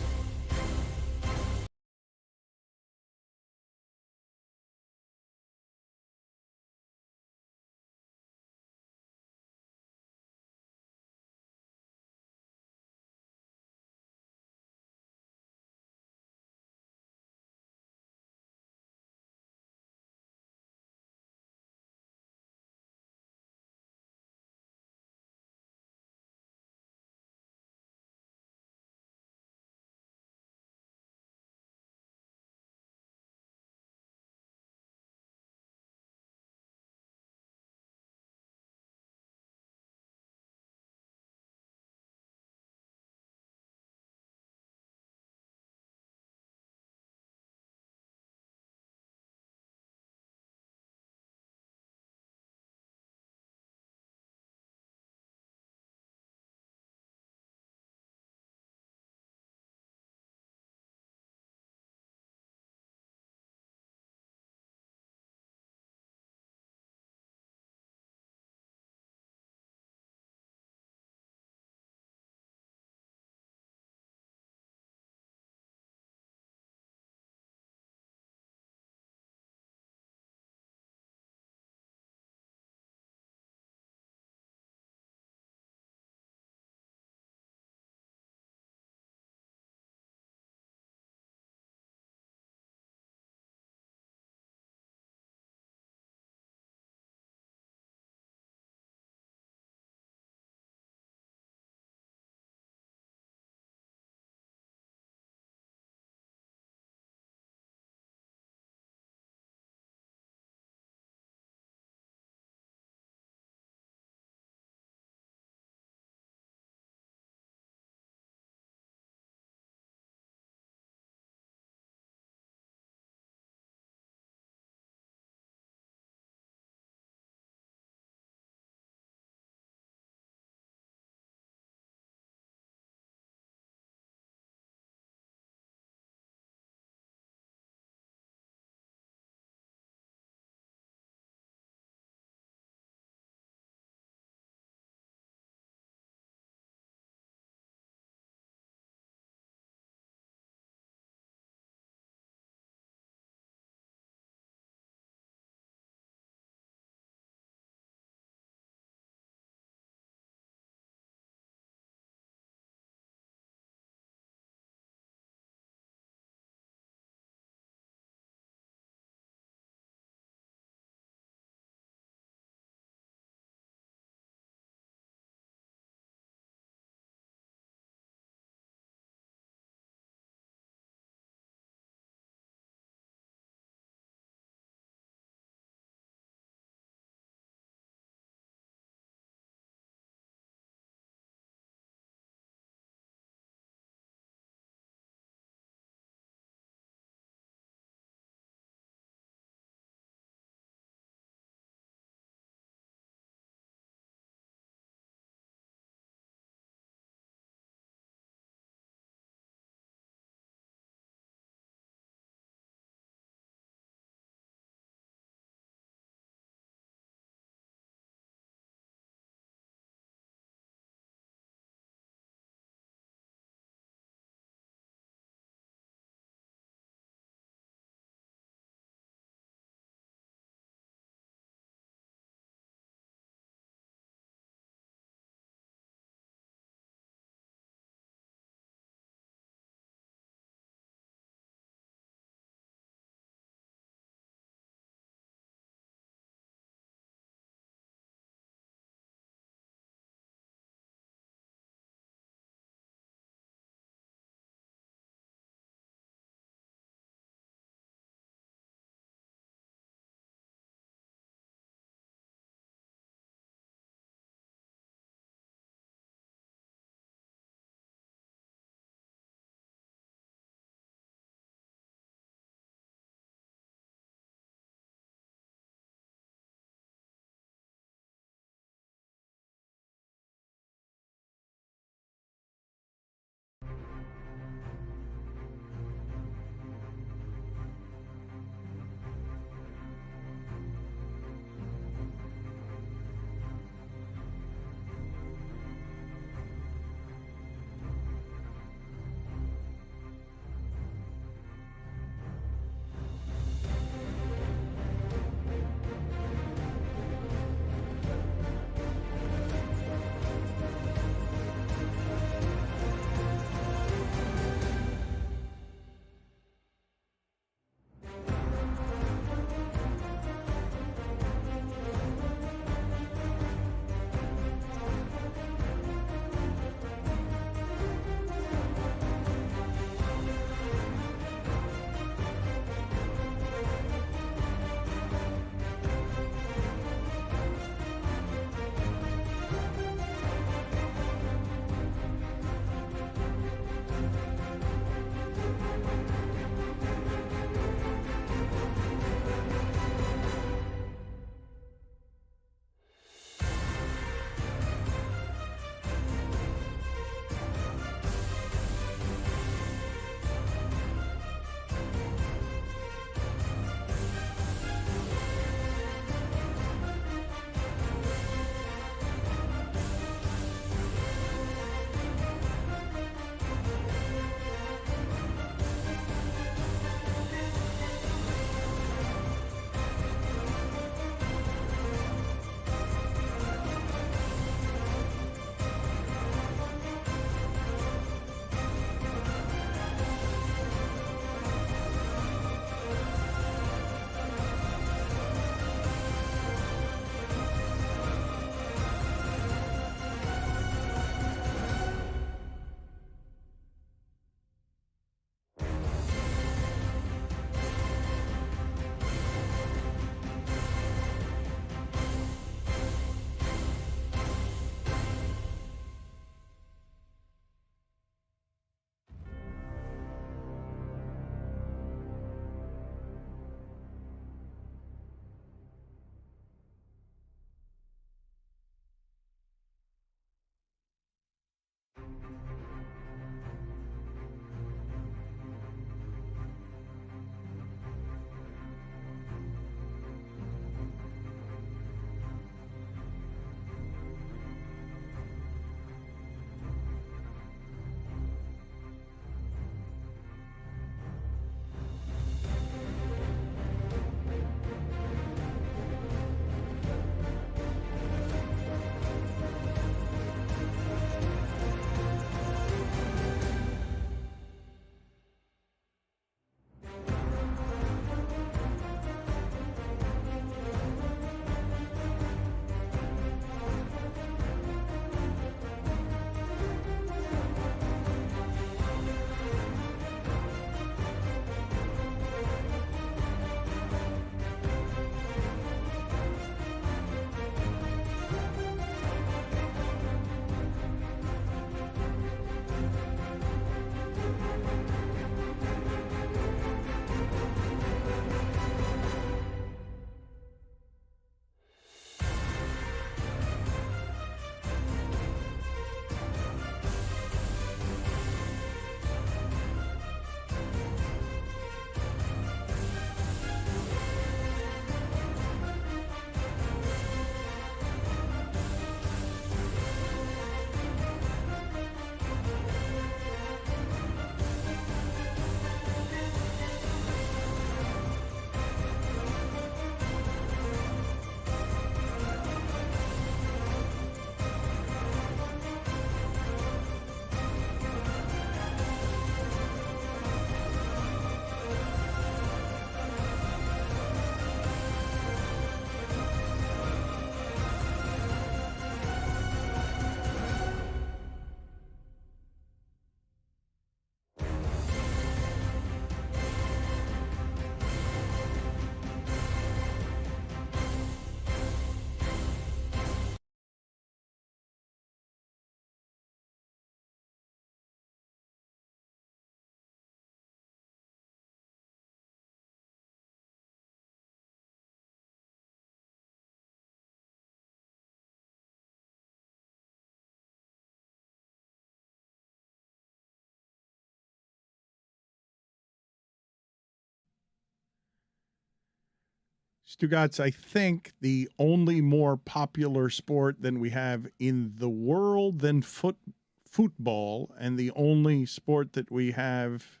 Stugotz, I think the only more popular sport than we have in the world than football, and the only sport that we have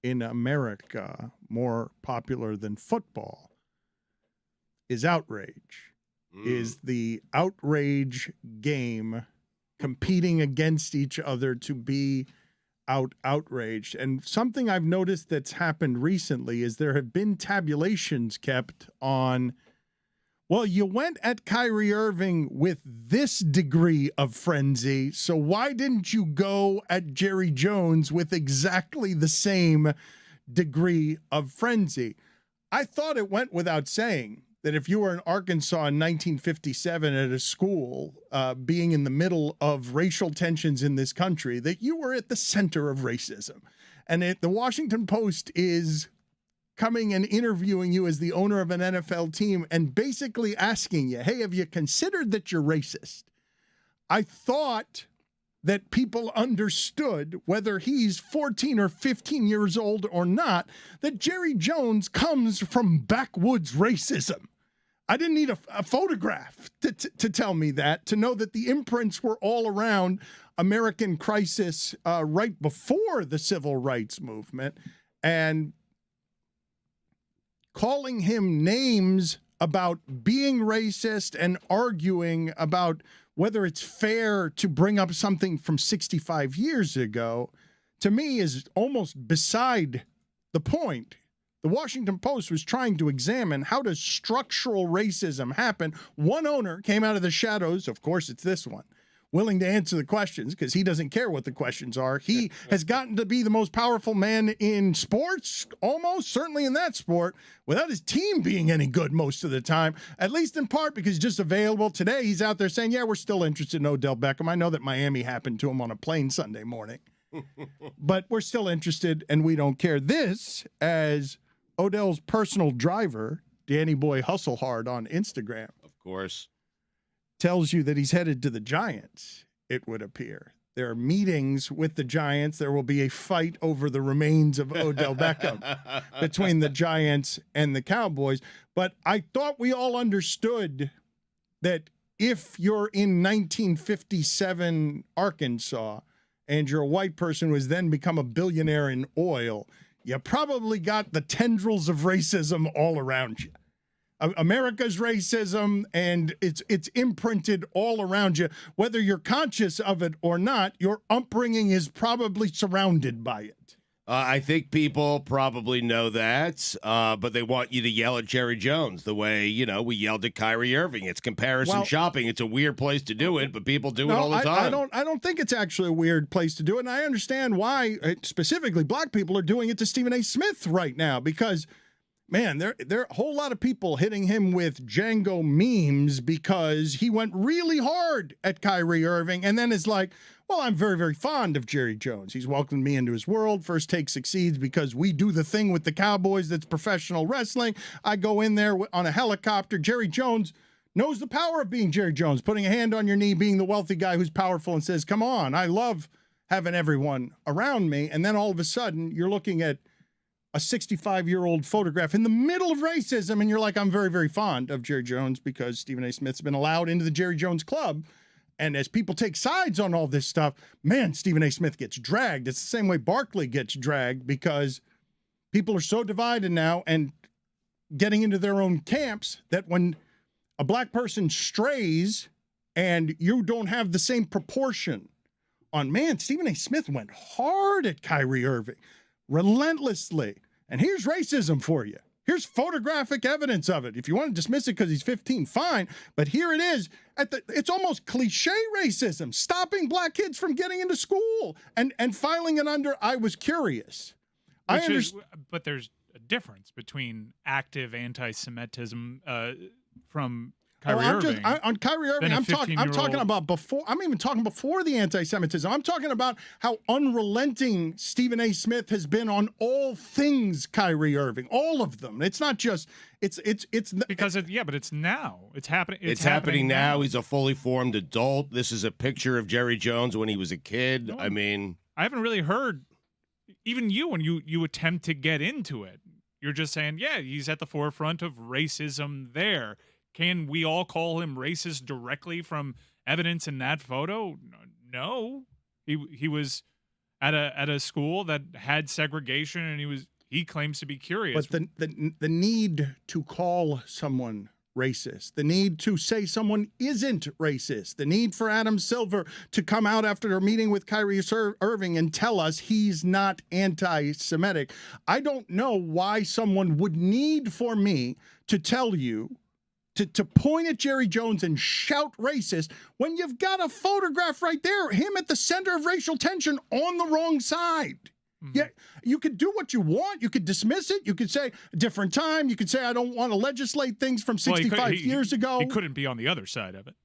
in America more popular than football is outrage. Is the outrage game competing against each other to be outraged. And something I've noticed that's happened recently is there have been tabulations kept on, well, you went at Kyrie Irving with this degree of frenzy, so why didn't you go at Jerry Jones with exactly the same degree of frenzy? I thought it went without saying that if you were in Arkansas in 1957 at a school, being in the middle of racial tensions in this country, that you were at the center of racism. And the Washington Post is coming and interviewing you as the owner of an NFL team and basically asking you, hey, have you considered that you're racist? I thought that people understood, whether he's 14 or 15 years old or not, that Jerry Jones comes from backwoods racism. I didn't need a photograph to tell me that, to know that the imprints were all around American crisis right before the civil rights movement, and calling him names about being racist and arguing about whether it's fair to bring up something from 65 years ago, to me is almost beside the point. The Washington Post was trying to examine how does structural racism happen. One owner came out of the shadows, of course it's this one, willing to answer the questions because he doesn't care what the questions are. He has gotten to be the most powerful man in sports, almost, certainly in that sport, without his team being any good most of the time, at least in part because he's just available. Today he's out there saying, yeah, we're still interested in Odell Beckham. I know that Miami happened to him on a plane Sunday morning, but we're still interested and we don't care. This, as Odell's personal driver, Danny Boy Hustle Hard on Instagram, Of course. tells you that he's headed to the Giants, it would appear. There are meetings with the Giants. There will be a fight over the remains of Odell Beckham between the Giants and the Cowboys. But I thought we all understood that if you're in 1957 Arkansas and you're a white person who has then become a billionaire in oil, you probably got the tendrils of racism all around you. America's racism, and it's imprinted all around you. Whether you're conscious of it or not, your upbringing is probably surrounded by it. I think people probably know that, but they want you to yell at Jerry Jones the way, we yelled at Kyrie Irving. It's comparison shopping. It's a weird place to do it, but people do it all the time. I don't think it's actually a weird place to do it, and I understand why specifically black people are doing it to Stephen A. Smith right now, because man, there are a whole lot of people hitting him with Django memes because he went really hard at Kyrie Irving and then is like, well, I'm very, very fond of Jerry Jones. He's welcomed me into his world. First Take succeeds because we do the thing with the Cowboys that's professional wrestling. I go in there on a helicopter. Jerry Jones knows the power of being Jerry Jones, putting a hand on your knee, being the wealthy guy who's powerful and says, come on, I love having everyone around me. And then all of a sudden you're looking at a 65-year-old photograph in the middle of racism, and you're like, I'm very, very fond of Jerry Jones because Stephen A. Smith's been allowed into the Jerry Jones Club. And as people take sides on all this stuff, man, Stephen A. Smith gets dragged. It's the same way Barkley gets dragged because people are so divided now and getting into their own camps that when a black person strays and you don't have the same proportion on, man, Stephen A. Smith went hard at Kyrie Irving. Relentlessly. And here's racism for you. Here's photographic evidence of it. If you want to dismiss it because he's 15, fine. But here it is. It's almost cliche racism, stopping black kids from getting into school and filing it under, I was curious. But there's a difference between active anti-Semitism from Kyrie Irving. On Kyrie Irving, I'm talking about before. I'm even talking before the anti-Semitism. I'm talking about how unrelenting Stephen A. Smith has been on all things Kyrie Irving, all of them. It's not just it's because but it's now. It's happening. It's happening now. He's a fully formed adult. This is a picture of Jerry Jones when he was a kid. No, I mean, I haven't really heard even you when you attempt to get into it. you're just saying, yeah, he's at the forefront of racism there. Can we all call him racist directly from evidence in that photo? No. He was at a school that had segregation, and he claims to be curious. But the need to call someone racist, the need to say someone isn't racist, the need for Adam Silver to come out after a meeting with Kyrie Irving and tell us he's not anti-Semitic. I don't know why someone would need for me to tell you to point at Jerry Jones and shout racist when you've got a photograph right there, him at the center of racial tension on the wrong side. Mm-hmm. Yeah, you could do what you want. You could dismiss it. You could say a different time. You could say, I don't want to legislate things from 65 years ago. He couldn't be on the other side of it.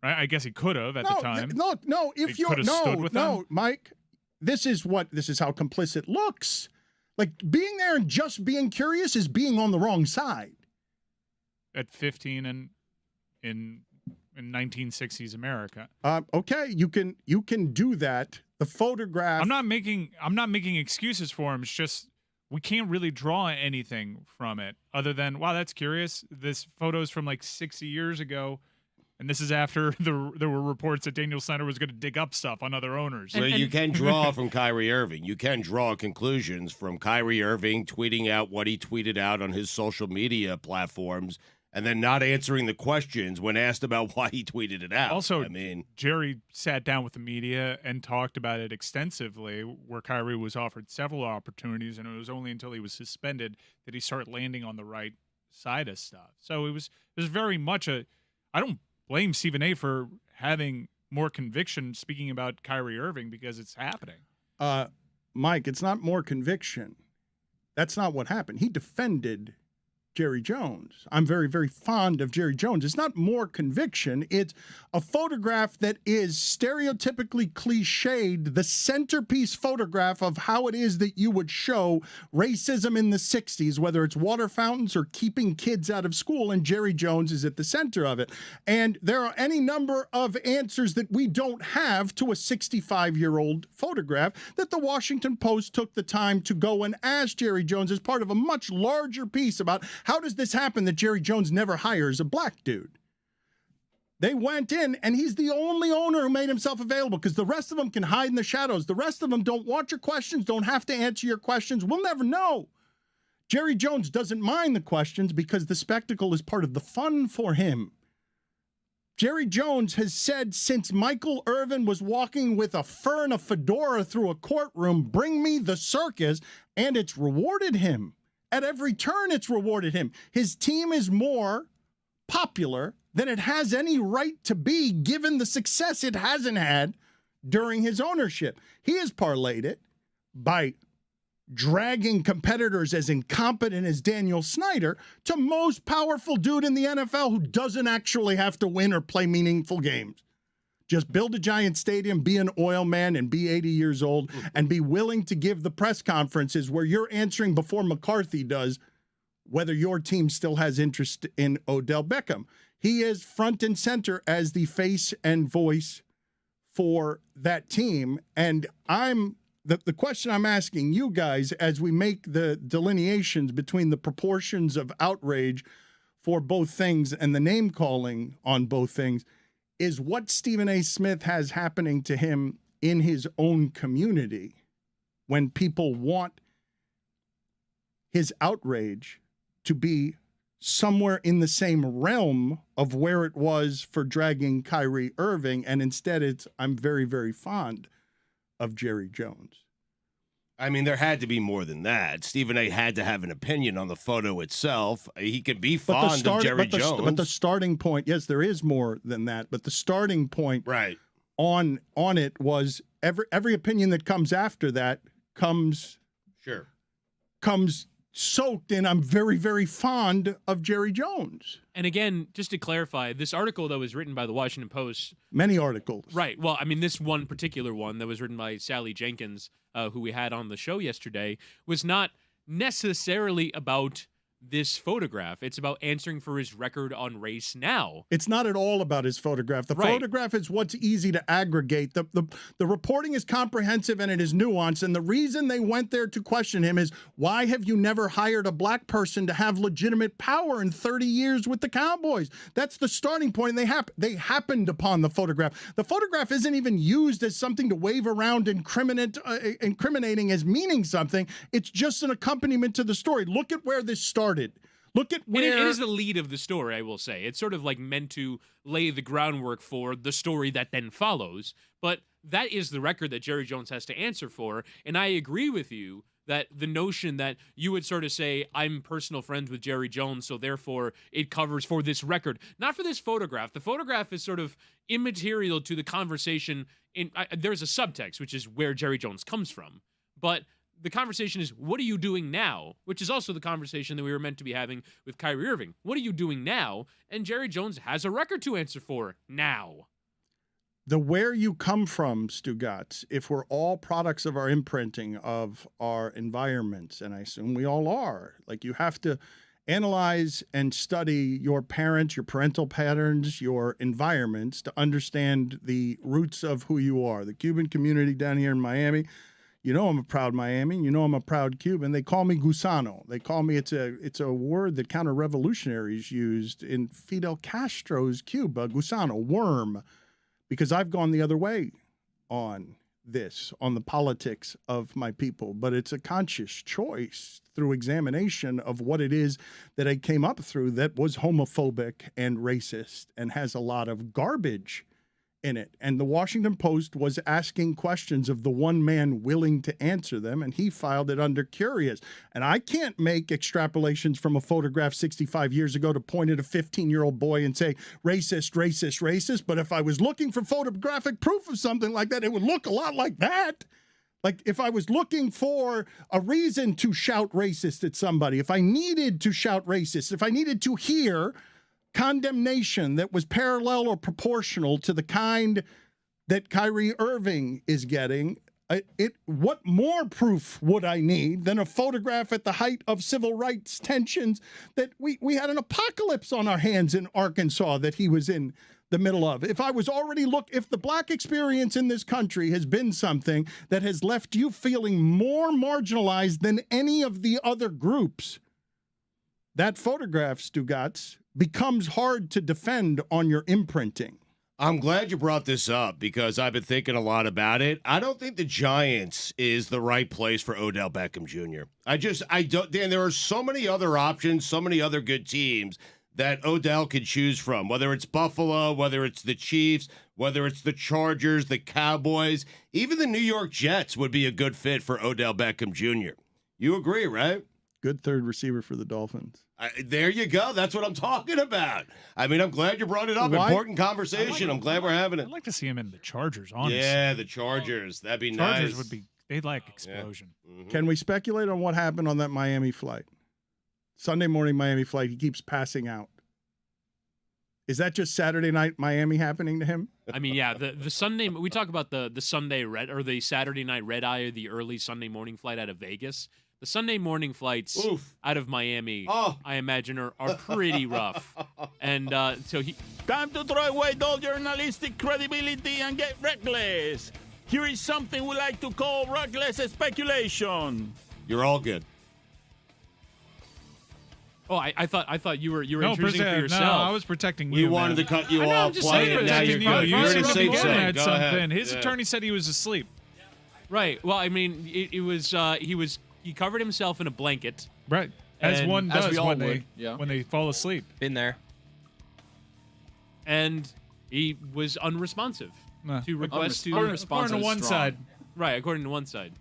Right? I guess he could have at the time. No. If you stood with them. Mike, this is how complicit looks. Like being there and just being curious is being on the wrong side. At 15 and in 1960s America. Okay, you can do that. The photograph. I'm not making excuses for him. It's just we can't really draw anything from it other than, wow, that's curious. This photo's from like 60 years ago, and this is after there were reports that Deion Sanders was going to dig up stuff on other owners. Well, you can draw from Kyrie Irving. You can draw conclusions from Kyrie Irving tweeting out what he tweeted out on his social media platforms, and then not answering the questions when asked about why he tweeted it out. Also, Jerry sat down with the media and talked about it extensively, where Kyrie was offered several opportunities, and it was only until he was suspended that he started landing on the right side of stuff. So it was very much I don't blame Stephen A. for having more conviction speaking about Kyrie Irving because it's happening. Mike, it's not more conviction. That's not what happened. He defended Jerry Jones. I'm very, very fond of Jerry Jones. It's not more conviction. It's a photograph that is stereotypically cliched, the centerpiece photograph of how it is that you would show racism in the 60s, whether it's water fountains or keeping kids out of school, and Jerry Jones is at the center of it. And there are any number of answers that we don't have to a 65-year-old photograph that the Washington Post took the time to go and ask Jerry Jones as part of a much larger piece about how does this happen that Jerry Jones never hires a black dude? They went in, and he's the only owner who made himself available because the rest of them can hide in the shadows. The rest of them don't want your questions, don't have to answer your questions. We'll never know. Jerry Jones doesn't mind the questions because the spectacle is part of the fun for him. Jerry Jones has said since Michael Irvin was walking with a fur and a fedora through a courtroom, bring me the circus, and it's rewarded him. At every turn, it's rewarded him. His team is more popular than it has any right to be, given the success it hasn't had during his ownership. He has parlayed it by dragging competitors as incompetent as Daniel Snyder to most powerful dude in the NFL who doesn't actually have to win or play meaningful games. Just build a giant stadium, be an oil man, and be 80 years old, and be willing to give the press conferences where you're answering before McCarthy does whether your team still has interest in Odell Beckham. He is front and center as the face and voice for that team. And the question I'm asking you guys as we make the delineations between the proportions of outrage for both things and the name calling on both things is what Stephen A. Smith has happening to him in his own community when people want his outrage to be somewhere in the same realm of where it was for dragging Kyrie Irving, and instead it's, I'm very, very fond of Jerry Jones. I mean, there had to be more than that. Stephen A. had to have an opinion on the photo itself. He could be fond of Jerry Jones. But the starting point, yes, there is more than that. But the starting point right on it was every opinion that comes after that comes soaked in, I'm very, very fond of Jerry Jones. And again, just to clarify, this article that was written by the Washington Post. Many articles. Right. Well, I mean, this one particular one that was written by Sally Jenkins, who we had on the show yesterday, was not necessarily about this photograph. It's about answering for his record on race now. It's not at all about his photograph. The photograph is what's easy to aggregate. The reporting is comprehensive and it is nuanced. And the reason they went there to question him is, why have you never hired a black person to have legitimate power in 30 years with the Cowboys? That's the starting point. They happened upon the photograph. The photograph isn't even used as something to wave around incriminating as meaning something. It's just an accompaniment to the story. Look at where this started. Look at where it is the lead of the story, I will say. It's sort of like meant to lay the groundwork for the story that then follows. But that is the record that Jerry Jones has to answer for. And I agree with you that the notion that you would sort of say, I'm personal friends with Jerry Jones, so therefore it covers for this record, not for this photograph. The photograph is sort of immaterial to the conversation. There's a subtext, which is where Jerry Jones comes from. But the conversation is, what are you doing now? Which is also the conversation that we were meant to be having with Kyrie Irving. What are you doing now? And Jerry Jones has a record to answer for now. The where you come from, Stugotz, if we're all products of our imprinting, of our environments, and I assume we all are, like, you have to analyze and study your parents, your parental patterns, your environments to understand the roots of who you are. The Cuban community down here in Miami, you know I'm a proud Miami. You know I'm a proud Cuban. They call me gusano. They call me, it's a word that counter-revolutionaries used in Fidel Castro's Cuba, gusano, worm, because I've gone the other way on this, on the politics of my people. But it's a conscious choice through examination of what it is that I came up through that was homophobic and racist and has a lot of garbage in it. And the Washington Post was asking questions of the one man willing to answer them, and he filed it under curious. And I can't make extrapolations from a photograph 65 years ago to point at a 15-year-old boy and say, racist, racist, racist. But if I was looking for photographic proof of something like that, it would look a lot like that. Like, if I was looking for a reason to shout racist at somebody, if I needed to shout racist, if I needed to hear condemnation that was parallel or proportional to the kind that Kyrie Irving is getting, what more proof would I need than a photograph at the height of civil rights tensions that we had an apocalypse on our hands in Arkansas that he was in the middle of? If I was already if the black experience in this country has been something that has left you feeling more marginalized than any of the other groups, that photograph, Stugotz, becomes hard to defend on your imprinting. I'm glad you brought this up because I've been thinking a lot about it. I don't think the Giants is the right place for Odell Beckham Jr. I don't, Dan, there are so many other options, so many other good teams that Odell could choose from, whether it's Buffalo, whether it's the Chiefs, whether it's the Chargers, the Cowboys, even the New York Jets would be a good fit for Odell Beckham Jr. You agree, right? Good third receiver for the Dolphins. There you go. That's what I'm talking about. I mean, I'm glad you brought it up. Why? Important conversation. I'm glad we're having it. I'd like to see him in the Chargers, honestly. Yeah, the Chargers. That'd be nice. Chargers would be, they'd like explosion. Yeah. Mm-hmm. Can we speculate on what happened on that Miami flight? Sunday morning Miami flight, he keeps passing out. Is that just Saturday night Miami happening to him? I mean, yeah, the Sunday, we talk about the Sunday red or the Saturday night red eye or the early Sunday morning flight out of Vegas. The Sunday morning flights out of Miami, I imagine, are pretty rough. And so he... Time to throw away all journalistic credibility and get reckless. Here is something we like to call reckless speculation. You're all good. Oh, I thought you were introducing for yourself. No, I was protecting you. We wanted to cut you off. Now you're in a safe zone. Go ahead. His attorney said he was asleep. Right. Well, I mean, he covered himself in a blanket. Right. As one does when they fall asleep. Been there. And he was unresponsive to requests to according to one side. Right, according to one side.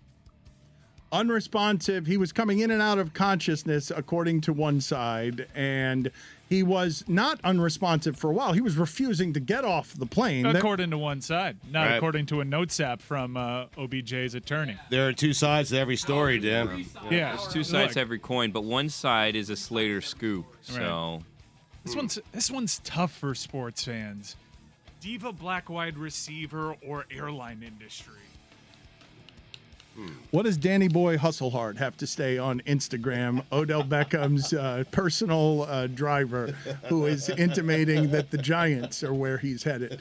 Unresponsive. He was coming in and out of consciousness, according to one side, and he was not unresponsive for a while. He was refusing to get off the plane. According to one side, not according to a note sap from OBJ's attorney. There are two sides to every story, Dan. Yeah, there's two sides to every coin, but one side is a Slater scoop. So this one's tough for sports fans. Diva black wide receiver or airline industry. What does Danny Boy Hustlehard have to stay on Instagram? Odell Beckham's personal driver, who is intimating that the Giants are where he's headed.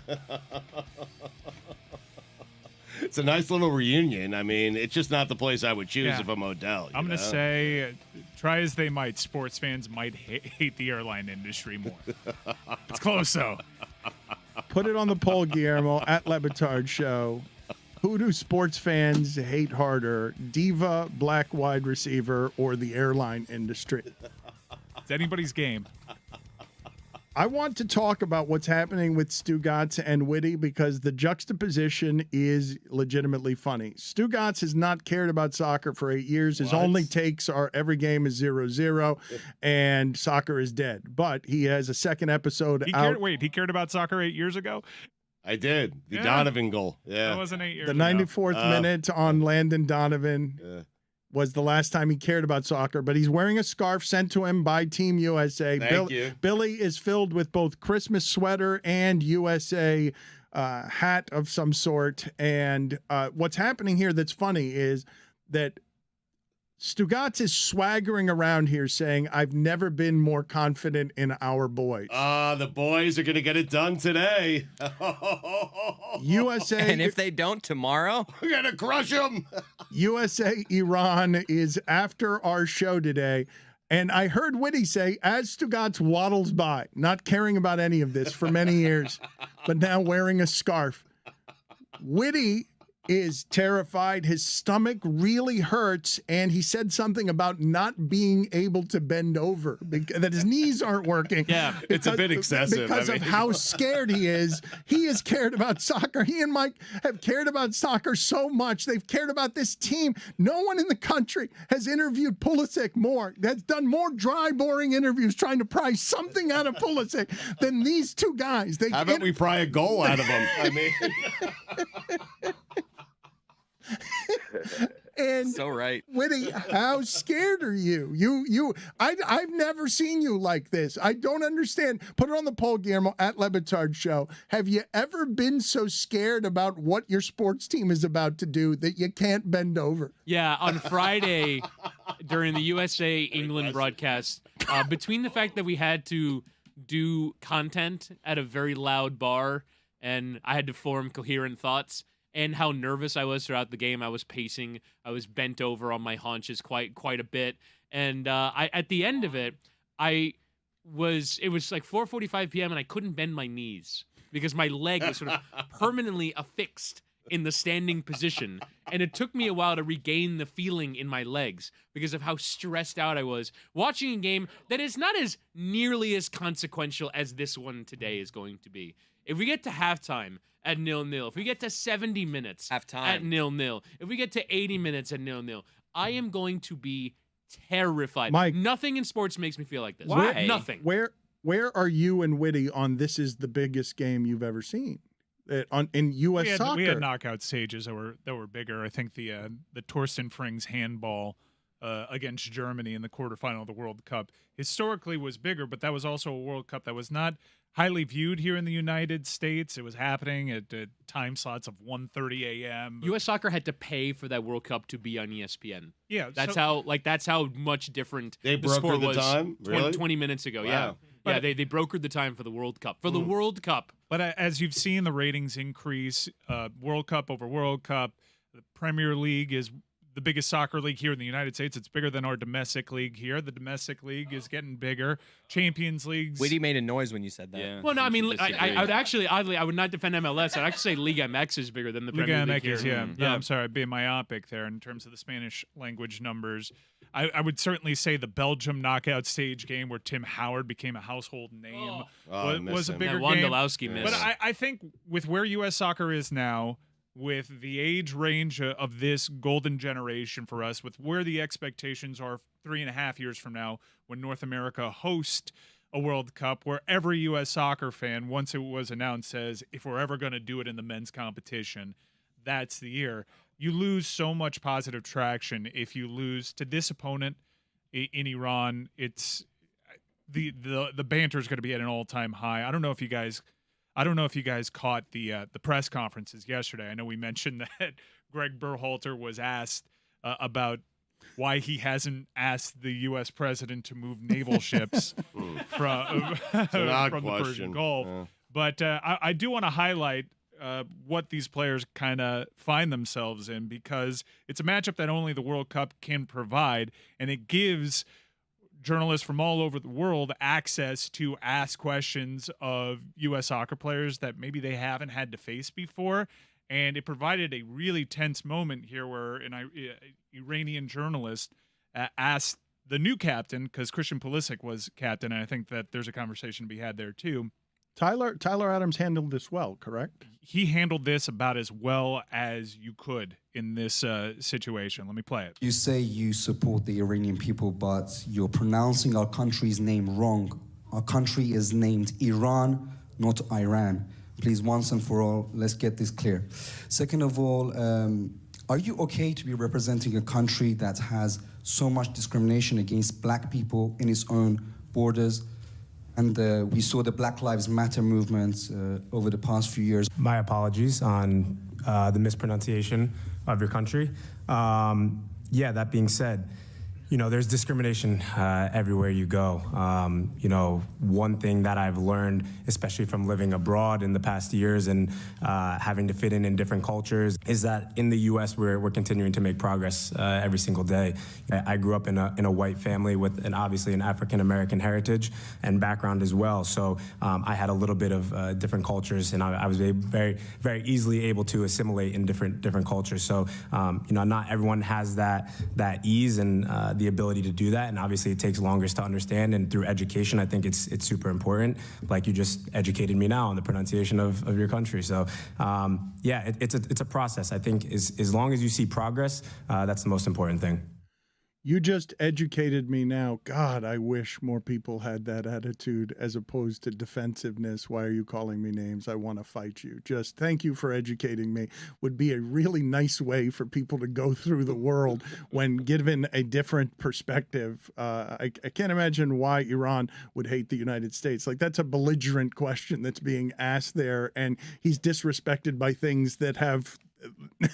It's a nice little reunion. I mean, it's just not the place I would choose if I'm Odell. I'm going to say, try as they might, sports fans might hate the airline industry more. It's close, though. Put it on the poll, Guillermo, at LeBatardShow. Who do sports fans hate harder, diva, black wide receiver, or the airline industry? It's anybody's game. I want to talk about what's happening with Stugotz and Witty because the juxtaposition is legitimately funny. Stugotz has not cared about soccer for 8 years. His only takes are every game is 0-0 and soccer is dead. But he has a second episode out. He cared about soccer 8 years ago? I did. The Donovan goal. Yeah. That wasn't 8 years The ago. 94th minute on Landon Donovan was the last time he cared about soccer, but he's wearing a scarf sent to him by Team USA. Thank you. Billy is filled with both Christmas sweater and USA hat of some sort. And what's happening here that's funny is that Stugotz is swaggering around here saying, I've never been more confident in our boys. The boys are going to get it done today. USA. And if they don't tomorrow, we're going to crush them. USA Iran is after our show today. And I heard Witty say, as Stugotz waddles by, not caring about any of this for many years, but now wearing a scarf. Witty is terrified. His stomach really hurts. And he said something about not being able to bend over, that his knees aren't working. Yeah, it's a bit excessive. Because of how scared he is. He is cared about soccer. He and Mike have cared about soccer so much. They've cared about this team. No one in the country has interviewed Pulisic more, has done more dry, boring interviews trying to pry something out of Pulisic than these two guys. How about we pry a goal out of them? I mean... And so right. Witty, how scared are you? I've never seen you like this. I don't understand. Put it on the poll, Guillermo, at LeBatardShow. Have you ever been so scared about what your sports team is about to do that you can't bend over? Yeah, on Friday during the USA England broadcast, between the fact that we had to do content at a very loud bar and I had to form coherent thoughts, and how nervous I was throughout the game. I was pacing. I was bent over on my haunches quite a bit. And at the end of it, it was like 4:45 p.m. and I couldn't bend my knees because my leg was sort of permanently affixed in the standing position. And it took me a while to regain the feeling in my legs because of how stressed out I was watching a game that is not as nearly as consequential as this one today is going to be. If we get to halftime at 0-0, if we get to 70 minutes at 0-0, if we get to 80 minutes at 0-0, I am going to be terrified. Mike, nothing in sports makes me feel like this. Why? Nothing. Where are you and Witty on this is the biggest game you've ever seen in U.S. soccer? We had knockout stages that were bigger. I think the Torsten Frings handball against Germany in the quarterfinal of the World Cup historically was bigger, but that was also a World Cup that was not highly viewed here in the United States. It was happening at time slots of 1:30 a.m. U.S. Soccer had to pay for that World Cup to be on ESPN. Yeah, that's how much different they the sport brokered was the time? Really? 20 minutes ago. Wow. Yeah, they brokered the time for the World Cup. The World Cup. But as you've seen the ratings increase, World Cup over World Cup, the Premier League is the biggest soccer league here in the United States. It's bigger than our domestic league here. The domestic league is getting bigger. Champions Leagues. Witty made a noise when you said that. Yeah. Well, no, I mean, I would actually, oddly, I would not defend MLS. I'd actually say Liga MX is bigger than the Premier League here. Yeah. No, I'm sorry, I'm being miopic there in terms of the Spanish language numbers. I would certainly say the Belgium knockout stage game where Tim Howard became a household name was a bigger game. Wondolowski missed. But I think with where U.S. soccer is now, with the age range of this golden generation for us, with where the expectations are 3.5 years from now when North America hosts a World Cup, where every U.S. soccer fan, once it was announced, says, if we're ever going to do it in the men's competition, that's the year. You lose so much positive traction if you lose to this opponent in Iran. It's the banter is going to be at an all-time high. I don't know if you guys caught the press conferences yesterday. I know we mentioned that Greg Berhalter was asked about why he hasn't asked the U.S. president to move naval ships from the Persian Gulf. Yeah. But I do want to highlight what these players kind of find themselves in, because it's a matchup that only the World Cup can provide, and it gives journalists from all over the world access to ask questions of U.S. soccer players that maybe they haven't had to face before. And it provided a really tense moment here where an Iranian journalist asked the new captain, because Christian Pulisic was captain, and I think that there's a conversation to be had there too. Tyler Adams handled this well, correct? He handled this about as well as you could in this situation. Let me play it. You say you support the Iranian people, but you're pronouncing our country's name wrong. Our country is named Iran, not Iran. Please, once and for all, let's get this clear. Second of all, are you okay to be representing a country that has so much discrimination against black people in its own borders? And we saw the Black Lives Matter movement over the past few years. My apologies on the mispronunciation of your country. Yeah, that being said, you know, there's discrimination everywhere you go. You know, one thing that I've learned, especially from living abroad in the past years and having to fit in different cultures, is that in the U.S. we're continuing to make progress every single day. I grew up in a white family with obviously an African-American heritage and background as well. So I had a little bit of different cultures, and I was very, very easily able to assimilate in different cultures. So you know, not everyone has that ease and the ability to do that, and obviously it takes longer to understand, and through education I think it's super important, like you just educated me now on the pronunciation of your country. So yeah, it's a process. I think as long as you see progress, that's the most important thing. You just educated me now. God, I wish more people had that attitude as opposed to defensiveness. Why are you calling me names? I want to fight you. Just thank you for educating me would be a really nice way for people to go through the world when given a different perspective. I can't imagine why Iran would hate the United States. Like, that's a belligerent question that's being asked there, and he's disrespected by things that have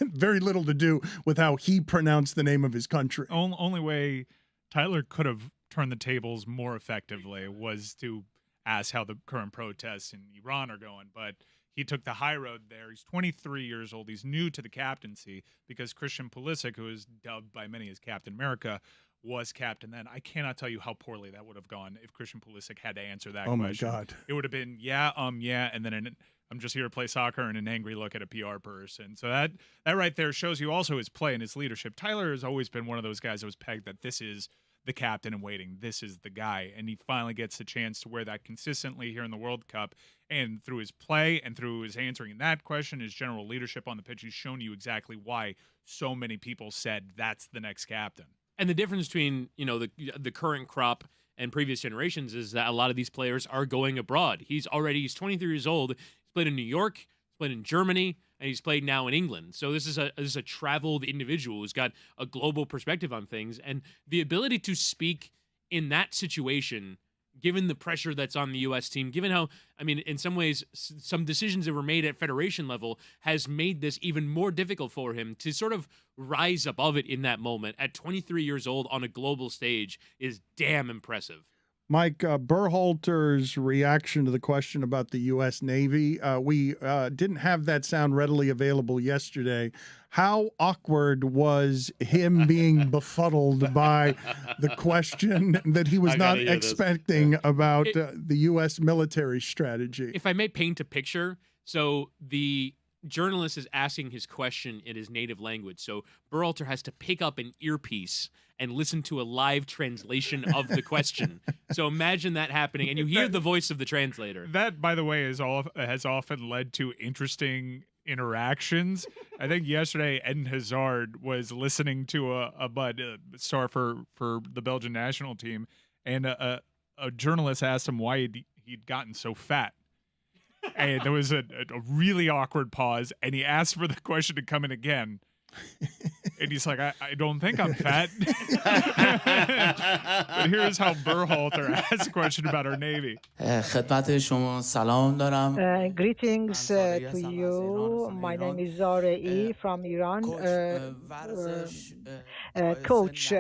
very little to do with how he pronounced the name of his country. Only way Tyler could have turned the tables more effectively was to ask how the current protests in Iran are going, but he took the high road there. He's 23 years old. He's new to the captaincy because Christian Pulisic, who is dubbed by many as Captain America, was captain then. I cannot tell you how poorly that would have gone if Christian Pulisic had to answer that question. Oh, my God. It would have been, yeah, and then I'm just here to play soccer, and an angry look at a PR person. So that right there shows you also his play and his leadership. Tyler has always been one of those guys that was pegged that this is the captain in waiting. This is the guy. And he finally gets the chance to wear that consistently here in the World Cup. And through his play and through his answering that question, his general leadership on the pitch, he's shown you exactly why so many people said that's the next captain. And the difference between, you know, the current crop and previous generations is that a lot of these players are going abroad. He's 23 years old. He's played in New York, he's played in Germany, and he's played now in England. So this is a traveled individual who's got a global perspective on things, and the ability to speak in that situation, given the pressure that's on the U.S. team, given how, I mean, in some ways, some decisions that were made at federation level has made this even more difficult for him to sort of rise above it in that moment. At 23 years old on a global stage is damn impressive. Mike, Berhalter's reaction to the question about the U.S. Navy, we didn't have that sound readily available yesterday. How awkward was him being befuddled by the question that he was not expecting about the U.S. military strategy? If I may paint a picture, so the journalist is asking his question in his native language. So Berhalter has to pick up an earpiece and listen to a live translation of the question. So imagine that happening, and you hear the voice of the translator. That, by the way, has often led to interesting interactions. I think yesterday Eden Hazard was listening to a star for the Belgian national team, and a journalist asked him why he'd gotten so fat. And there was a really awkward pause, and he asked for the question to come in again. And he's like, I don't think I'm fat. But here's how Berhalter asked a question about our Navy. Greetings to you. My name is Zarei from Iran. Coach,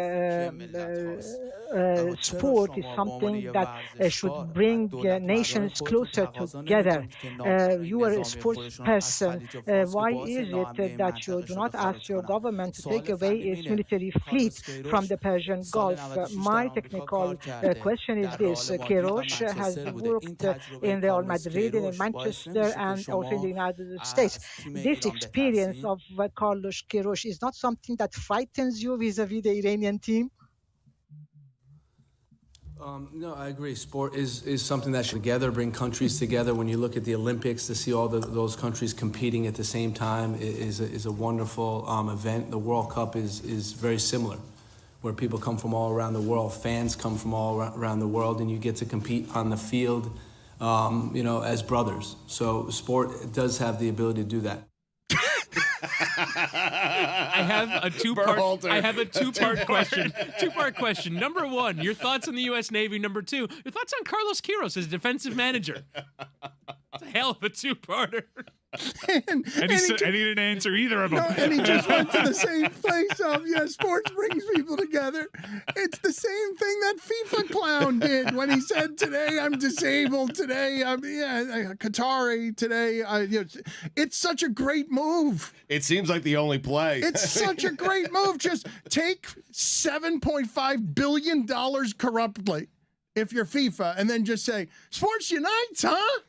sport is something that should bring nations closer together. You are a sports person. Why is it that you do not ask your government to take away its military fleet from the Persian Gulf? My technical question is this. Queiroz has worked in Real Madrid, in Manchester, and also in the United States. This experience of Carlos Queiroz is not something that frightens you vis-a-vis the Iranian team? No, I agree. Sport is something that should together bring countries together. When you look at the Olympics, to see all those countries competing at the same time is a wonderful event. The World Cup is very similar, where people come from all around the world, fans come from all around the world, and you get to compete on the field, as brothers. So sport does have the ability to do that. I have a two-part question. Two-part question. Number one, your thoughts on the U.S. Navy. Number two, your thoughts on Carlos Queiroz as defensive manager. It's a hell of a two-parter. And he didn't answer either of them. No, and he just went to the same place of, sports brings people together. It's the same thing that FIFA clown did when he said, today I'm disabled, today I'm Qatari, today it's such a great move. It seems like the only play. It's such a great move. Just take $7.5 billion corruptly if you're FIFA, and then just say, sports unites, huh?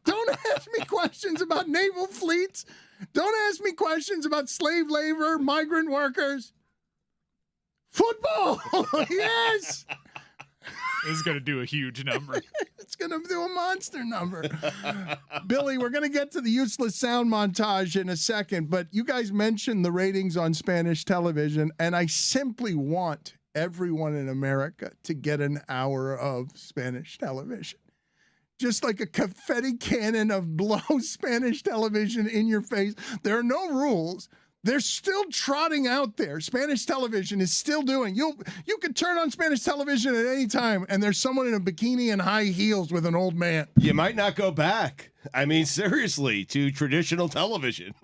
Don't ask me questions about naval fleets. Don't ask me questions about slave labor, migrant workers. Football, yes. This is going to do a huge number. It's going to do a monster number. Billy, we're going to get to the useless sound montage in a second, but you guys mentioned the ratings on Spanish television, and I simply want everyone in America to get an hour of Spanish television. Just like a confetti cannon of blow Spanish television in your face. There are no rules. They're still trotting out there. Spanish television is still doing. You can turn on Spanish television at any time, and there's someone in a bikini and high heels with an old man. You might not go back. I mean, seriously, to traditional television.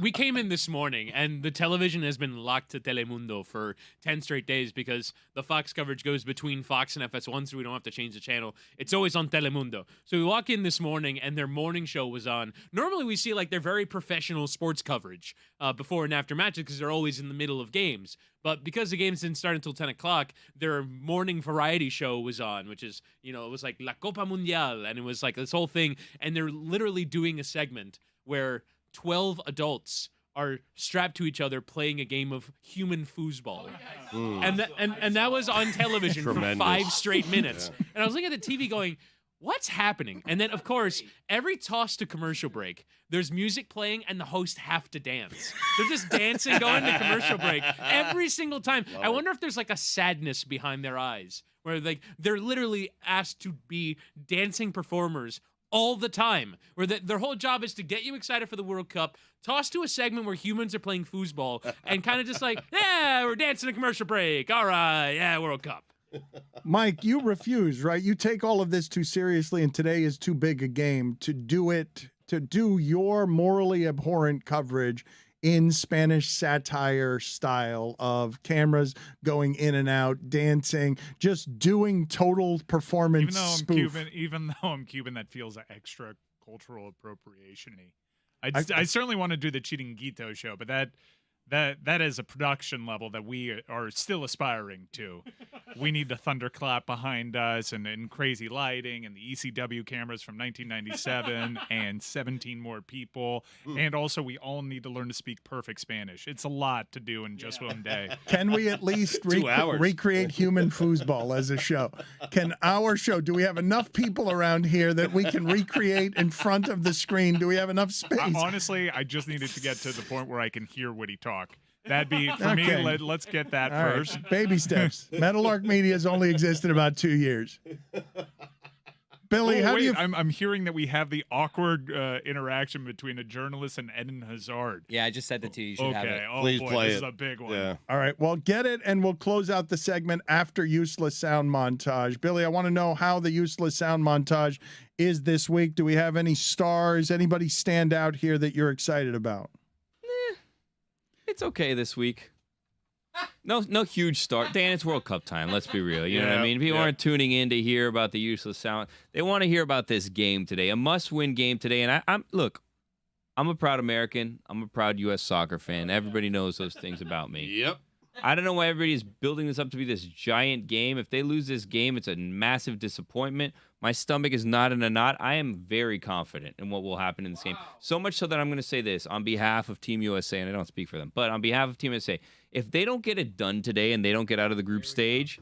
We came in this morning, and the television has been locked to Telemundo for 10 straight days because the Fox coverage goes between Fox and FS1, so we don't have to change the channel. It's always on Telemundo. So we walk in this morning, and their morning show was on. Normally, we see their very professional sports coverage before and after matches because they're always in the middle of games. But because the games didn't start until 10 o'clock, their morning variety show was on, which is, it was like La Copa Mundial, and it was like this whole thing. And they're literally doing a segment where 12 adults are strapped to each other playing a game of human foosball. And that was on television for 5 straight minutes. Yeah. And I was looking at the TV going, what's happening? And then, of course, every toss to commercial break, there's music playing and the hosts have to dance. They're just dancing, going to commercial break every single time. I wonder if there's a sadness behind their eyes where they're literally asked to be dancing performers all the time, where their whole job is to get you excited for the World Cup, toss to a segment where humans are playing foosball, and kind of just yeah, we're dancing a commercial break. All right, yeah, World Cup. Mike, you refuse, right? You take all of this too seriously, and today is too big a game to do your morally abhorrent coverage in Spanish satire style of cameras going in and out, dancing, just doing total performance spoof. Even though I'm Cuban, that feels extra cultural appropriation-y. I certainly want to do the Chiringuito show, but that is a production level that we are still aspiring to. We need the thunderclap behind us and crazy lighting and the ECW cameras from 1997 and 17 more people. And also, we all need to learn to speak perfect Spanish. It's a lot to do in just one day. Can we at least recreate human foosball as a show? Can our show, do we have enough people around here that we can recreate in front of the screen? Do we have enough space? Honestly, I just needed to get to the point where I can hear Witty talk. That'd be, for me, let's get that all first. Right. Baby steps. Metal Arc Media has only existed about 2 years. Billy, how do you? I'm hearing that we have the awkward interaction between a journalist and Eden Hazard. Yeah, I just said that to you. You should have it. Oh, Please boy, play this it. is a big one. Yeah. All right, well, get it, and we'll close out the segment after Useless Sound Montage. Billy, I want to know how the Useless Sound Montage is this week. Do we have any stars? Anybody stand out here that you're excited about? It's okay this week. No huge start. Dan, it's World Cup time. Let's be real. You know what I mean? People aren't tuning in to hear about the Useless Sound. They want to hear about this game today, a must-win game today. And I'm a proud American. I'm a proud U.S. soccer fan. Everybody knows those things about me. Yep. I don't know why everybody is building this up to be this giant game. If they lose this game, it's a massive disappointment. My stomach is not in a knot. I am very confident in what will happen in this game. So much so that I'm going to say this on behalf of Team USA, and I don't speak for them, but on behalf of Team USA, if they don't get it done today and they don't get out of the group stage,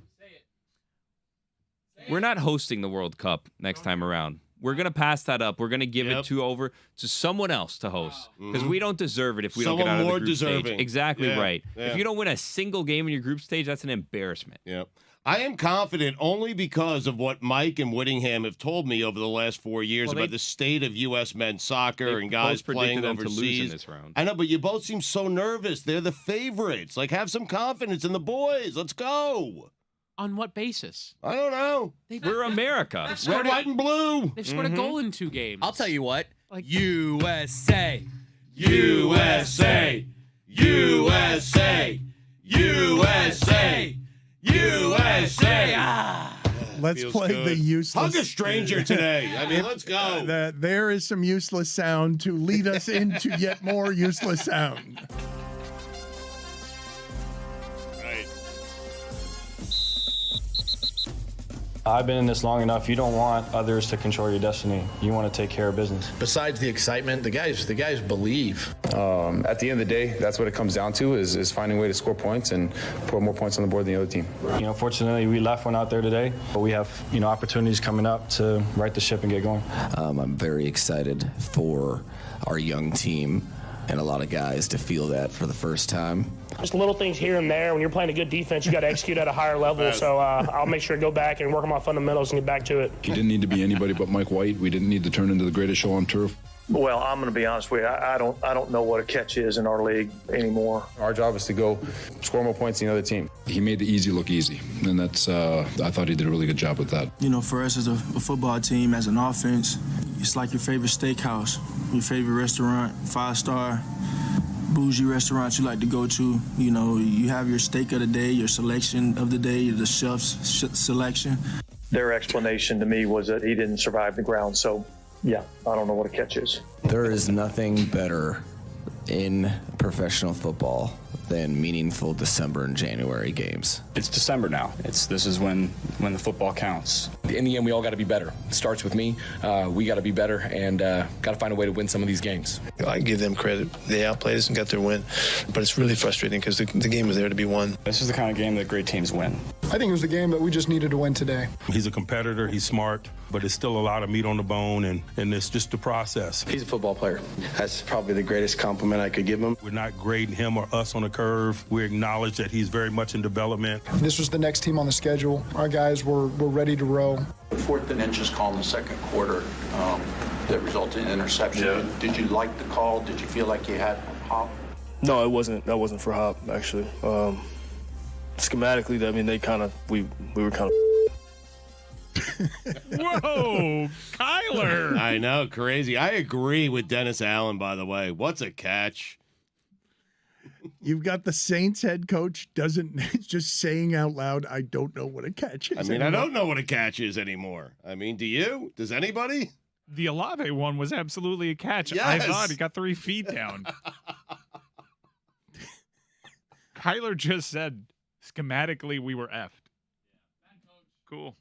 we're not hosting the World Cup next time around. We're going to pass that up. We're going to give it over to someone else to host because we don't deserve it if we don't get out of the group stage. Exactly right. Yeah. If you don't win a single game in your group stage, that's an embarrassment. Yep. I am confident only because of what Mike and Whittingham have told me over the last 4 years about the state of U.S. men's soccer and guys playing overseas. To lose in this round. I know, but you both seem so nervous. They're the favorites. Like, have some confidence in the boys. Let's go. On what basis? I don't know. We're America. Red, white, and blue. They've scored a goal in 2 games. I'll tell you what. USA. USA. USA. USA. USA. Let's Feels play good. the useless. Hug a stranger today. I mean, let's go. There is some useless sound to lead us into yet more useless sound. I've been in this long enough. You don't want others to control your destiny. You want to take care of business. Besides the excitement, the guys believe. At the end of the day, that's what it comes down to is finding a way to score points and put more points on the board than the other team. Fortunately, we left one out there today, but we have opportunities coming up to right the ship and get going. I'm very excited for our young team and a lot of guys to feel that for the first time. Just little things here and there. When you're playing a good defense, you got to execute at a higher level. So I'll make sure to go back and work on my fundamentals and get back to it. He didn't need to be anybody but Mike White. We didn't need to turn into the greatest show on turf. Well, I'm going to be honest with you. I don't know what a catch is in our league anymore. Our job is to go score more points than the other team. He made the easy look easy, and that's I thought he did a really good job with that. For us as a football team, as an offense, it's like your favorite steakhouse, your favorite restaurant, 5-star, bougie restaurants you like to go to. You have your steak of the day, your selection of the day, the chef's selection. Their explanation to me was that he didn't survive the ground. So, yeah, I don't know what a catch is. There is nothing better in professional football than meaningful December and January games. It's December now. This is when the football counts. In the end, we all got to be better. It starts with me. We got to be better and got to find a way to win some of these games. I give them credit. They outplayed us and got their win, but it's really frustrating because the game was there to be won. This is the kind of game that great teams win. I think it was the game that we just needed to win today. He's a competitor. He's smart, but it's still a lot of meat on the bone, and it's just the process. He's a football player. That's probably the greatest compliment I could give him. We're not grading him or us on a curve. We acknowledge that he's very much in development. This was the next team on the schedule. Our guys were ready to row. The 4th and inches call in the second quarter that resulted in interception. Yeah. Did you like the call? Did you feel like you had Hop? No, it wasn't. That wasn't for Hop, actually. Schematically, I mean, we were kind of. Whoa, Kyler! I know, crazy. I agree with Dennis Allen, by the way. What's a catch? You've got the Saints head coach just saying out loud, I don't know what a catch is. I mean, anymore. I don't know what a catch is anymore. I mean, do you? Does anybody? The Olave one was absolutely a catch. Yes. I thought he got 3 feet down. Kyler just said, schematically, we were effed. Cool.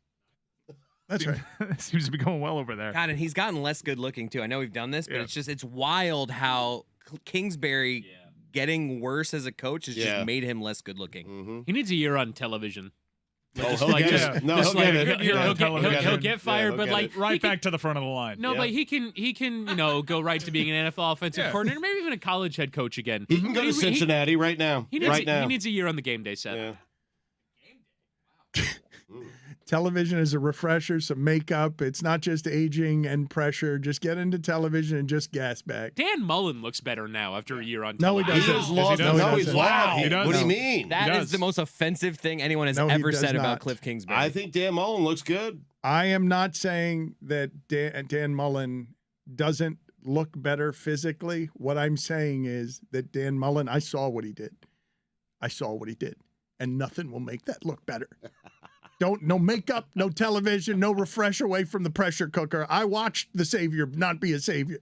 That's right. Seems to be going well over there. God, and he's gotten less good looking, too. I know we've done this, but it's wild how Kingsbury getting worse as a coach has just made him less good looking. Mm-hmm. He needs a year on television. He'll get fired, but right back to the front of the line. No, but he can go right to being an NFL offensive coordinator, maybe even a college head coach again. He can go to Cincinnati right now. He needs a year on the game day set. Yeah. Television is a refresher, some makeup. It's not just aging and pressure. Just get into television and just gas back. Dan Mullen looks better now after a year on No, he television. doesn't. He was lost. No, He's loud. He does. What do you No. mean? That is the most offensive thing anyone has No, he ever does said not. about Cliff Kingsbury. I think Dan Mullen looks good. I am not saying that Dan Mullen doesn't look better physically. What I'm saying is that Dan Mullen, I saw what he did. And nothing will make that look better. No makeup, no television, no refresh away from the pressure cooker. I watched the Savior not be a savior.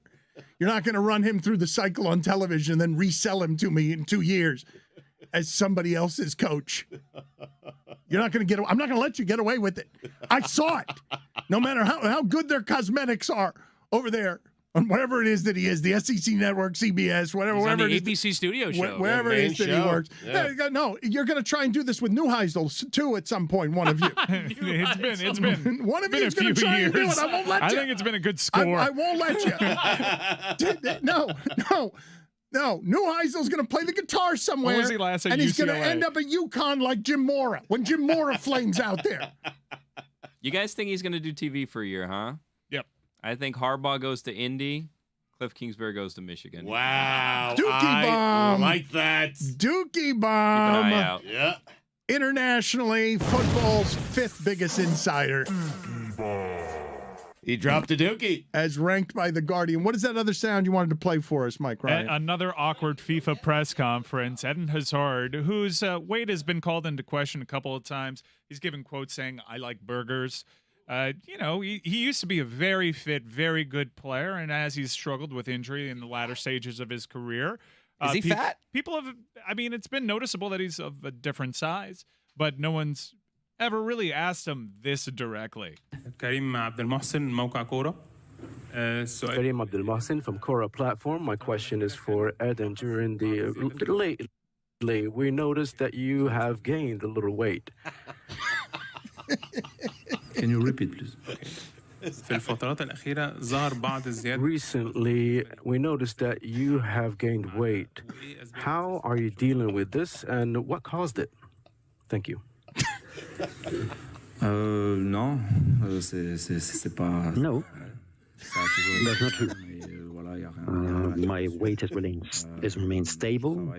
You're not going to run him through the cycle on television and then resell him to me in 2 years as somebody else's coach. You're not going to I'm not going to let you get away with it. I saw it. No matter how good their cosmetics are over there on whatever it is that he is, the SEC Network, CBS, whatever. He's on wherever the it is ABC studio show. Wherever it is that he works. Yeah. No, you're going to try and do this with Neuheisel too at some point, one of you. It's been One of been you a is going few to try years. and do it. I won't let you. I think it's been a good score. I won't let you. No. Neuheisel's going to play the guitar somewhere. When was he last at and he's going to UCLA? end up at UConn like Jim Mora, when Jim Mora flames out there. You guys think he's going to do TV for a year, huh? Yep. I think Harbaugh goes to Indy. Cliff Kingsbury goes to Michigan. Wow. Dookie I bomb. like that. Dookie Keep an bomb. eye out. Yeah. Internationally, football's fifth biggest insider. He dropped a dookie. As ranked by The Guardian. What is that other sound you wanted to play for us, Mike Ryan? Another awkward FIFA press conference. Eden Hazard, whose weight has been called into question a couple of times. He's given quotes saying, "I like burgers." He used to be a very fit, very good player, and as he's struggled with injury in the latter stages of his career, Is he fat? People have. I mean, it's been noticeable that he's of a different size, but no one's ever really asked him this directly. Karim Abdel Mohsen, Mocha Kora. Karim Abdel Mohsen from Quora Platform. My question is for Eden. During lately, we noticed that you have gained a little weight. Can you repeat, please? في الفترات الأخيرة ظهر بعض الزيادة. Recently, we noticed that you have gained weight. How are you dealing with this, and what caused it? Thank you. Non, c'est pas. No, that's not true. My weight has remained stable.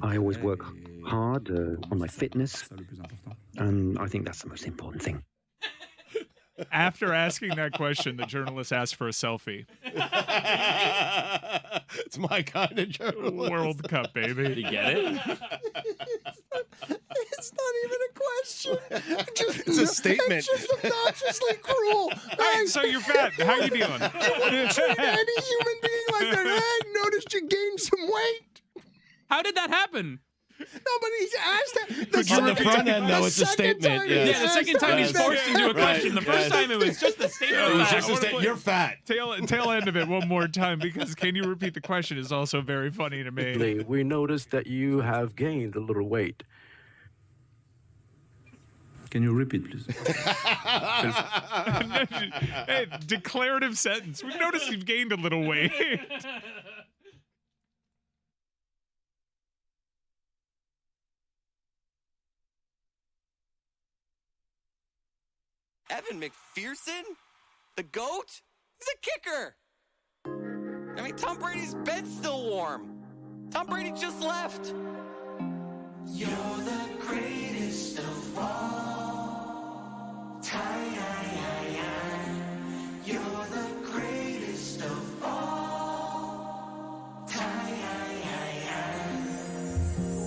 I always work hard on my fitness, and I think that's the most important thing. After asking that question, the journalist asked for a selfie. It's my kind of journalist. World Cup, baby. Did you get it? It's not even a question. It's a statement. It's just obnoxiously cruel. Hey, so you're fat. How you doing? I wouldn't treat any human being like that. I noticed you gained some weight. How did that happen? Nobody's asked that. On the front end, though, it's a statement. Yeah, the second time he's forced into a question. The first time it was just a statement of fact. You're fat. Tail end of it one more time, because can you repeat the question is also very funny to me. We noticed that you have gained a little weight. Can you repeat, please? Hey, declarative sentence. We've noticed you've gained a little weight. Evan McPherson? The GOAT? He's a kicker. I mean, Tom Brady's bed's still warm. Tom Brady just left. You're the greatest of all time. You're the greatest of all time.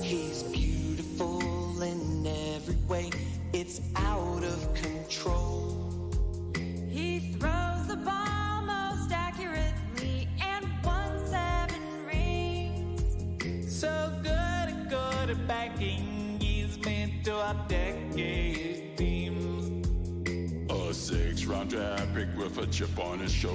He's beautiful in every way. It's out of control. He throws the ball most accurately and won 7 rings. So good at backing. He's meant to our decade teams. A 6-round draft pick with a chip on his shoulder.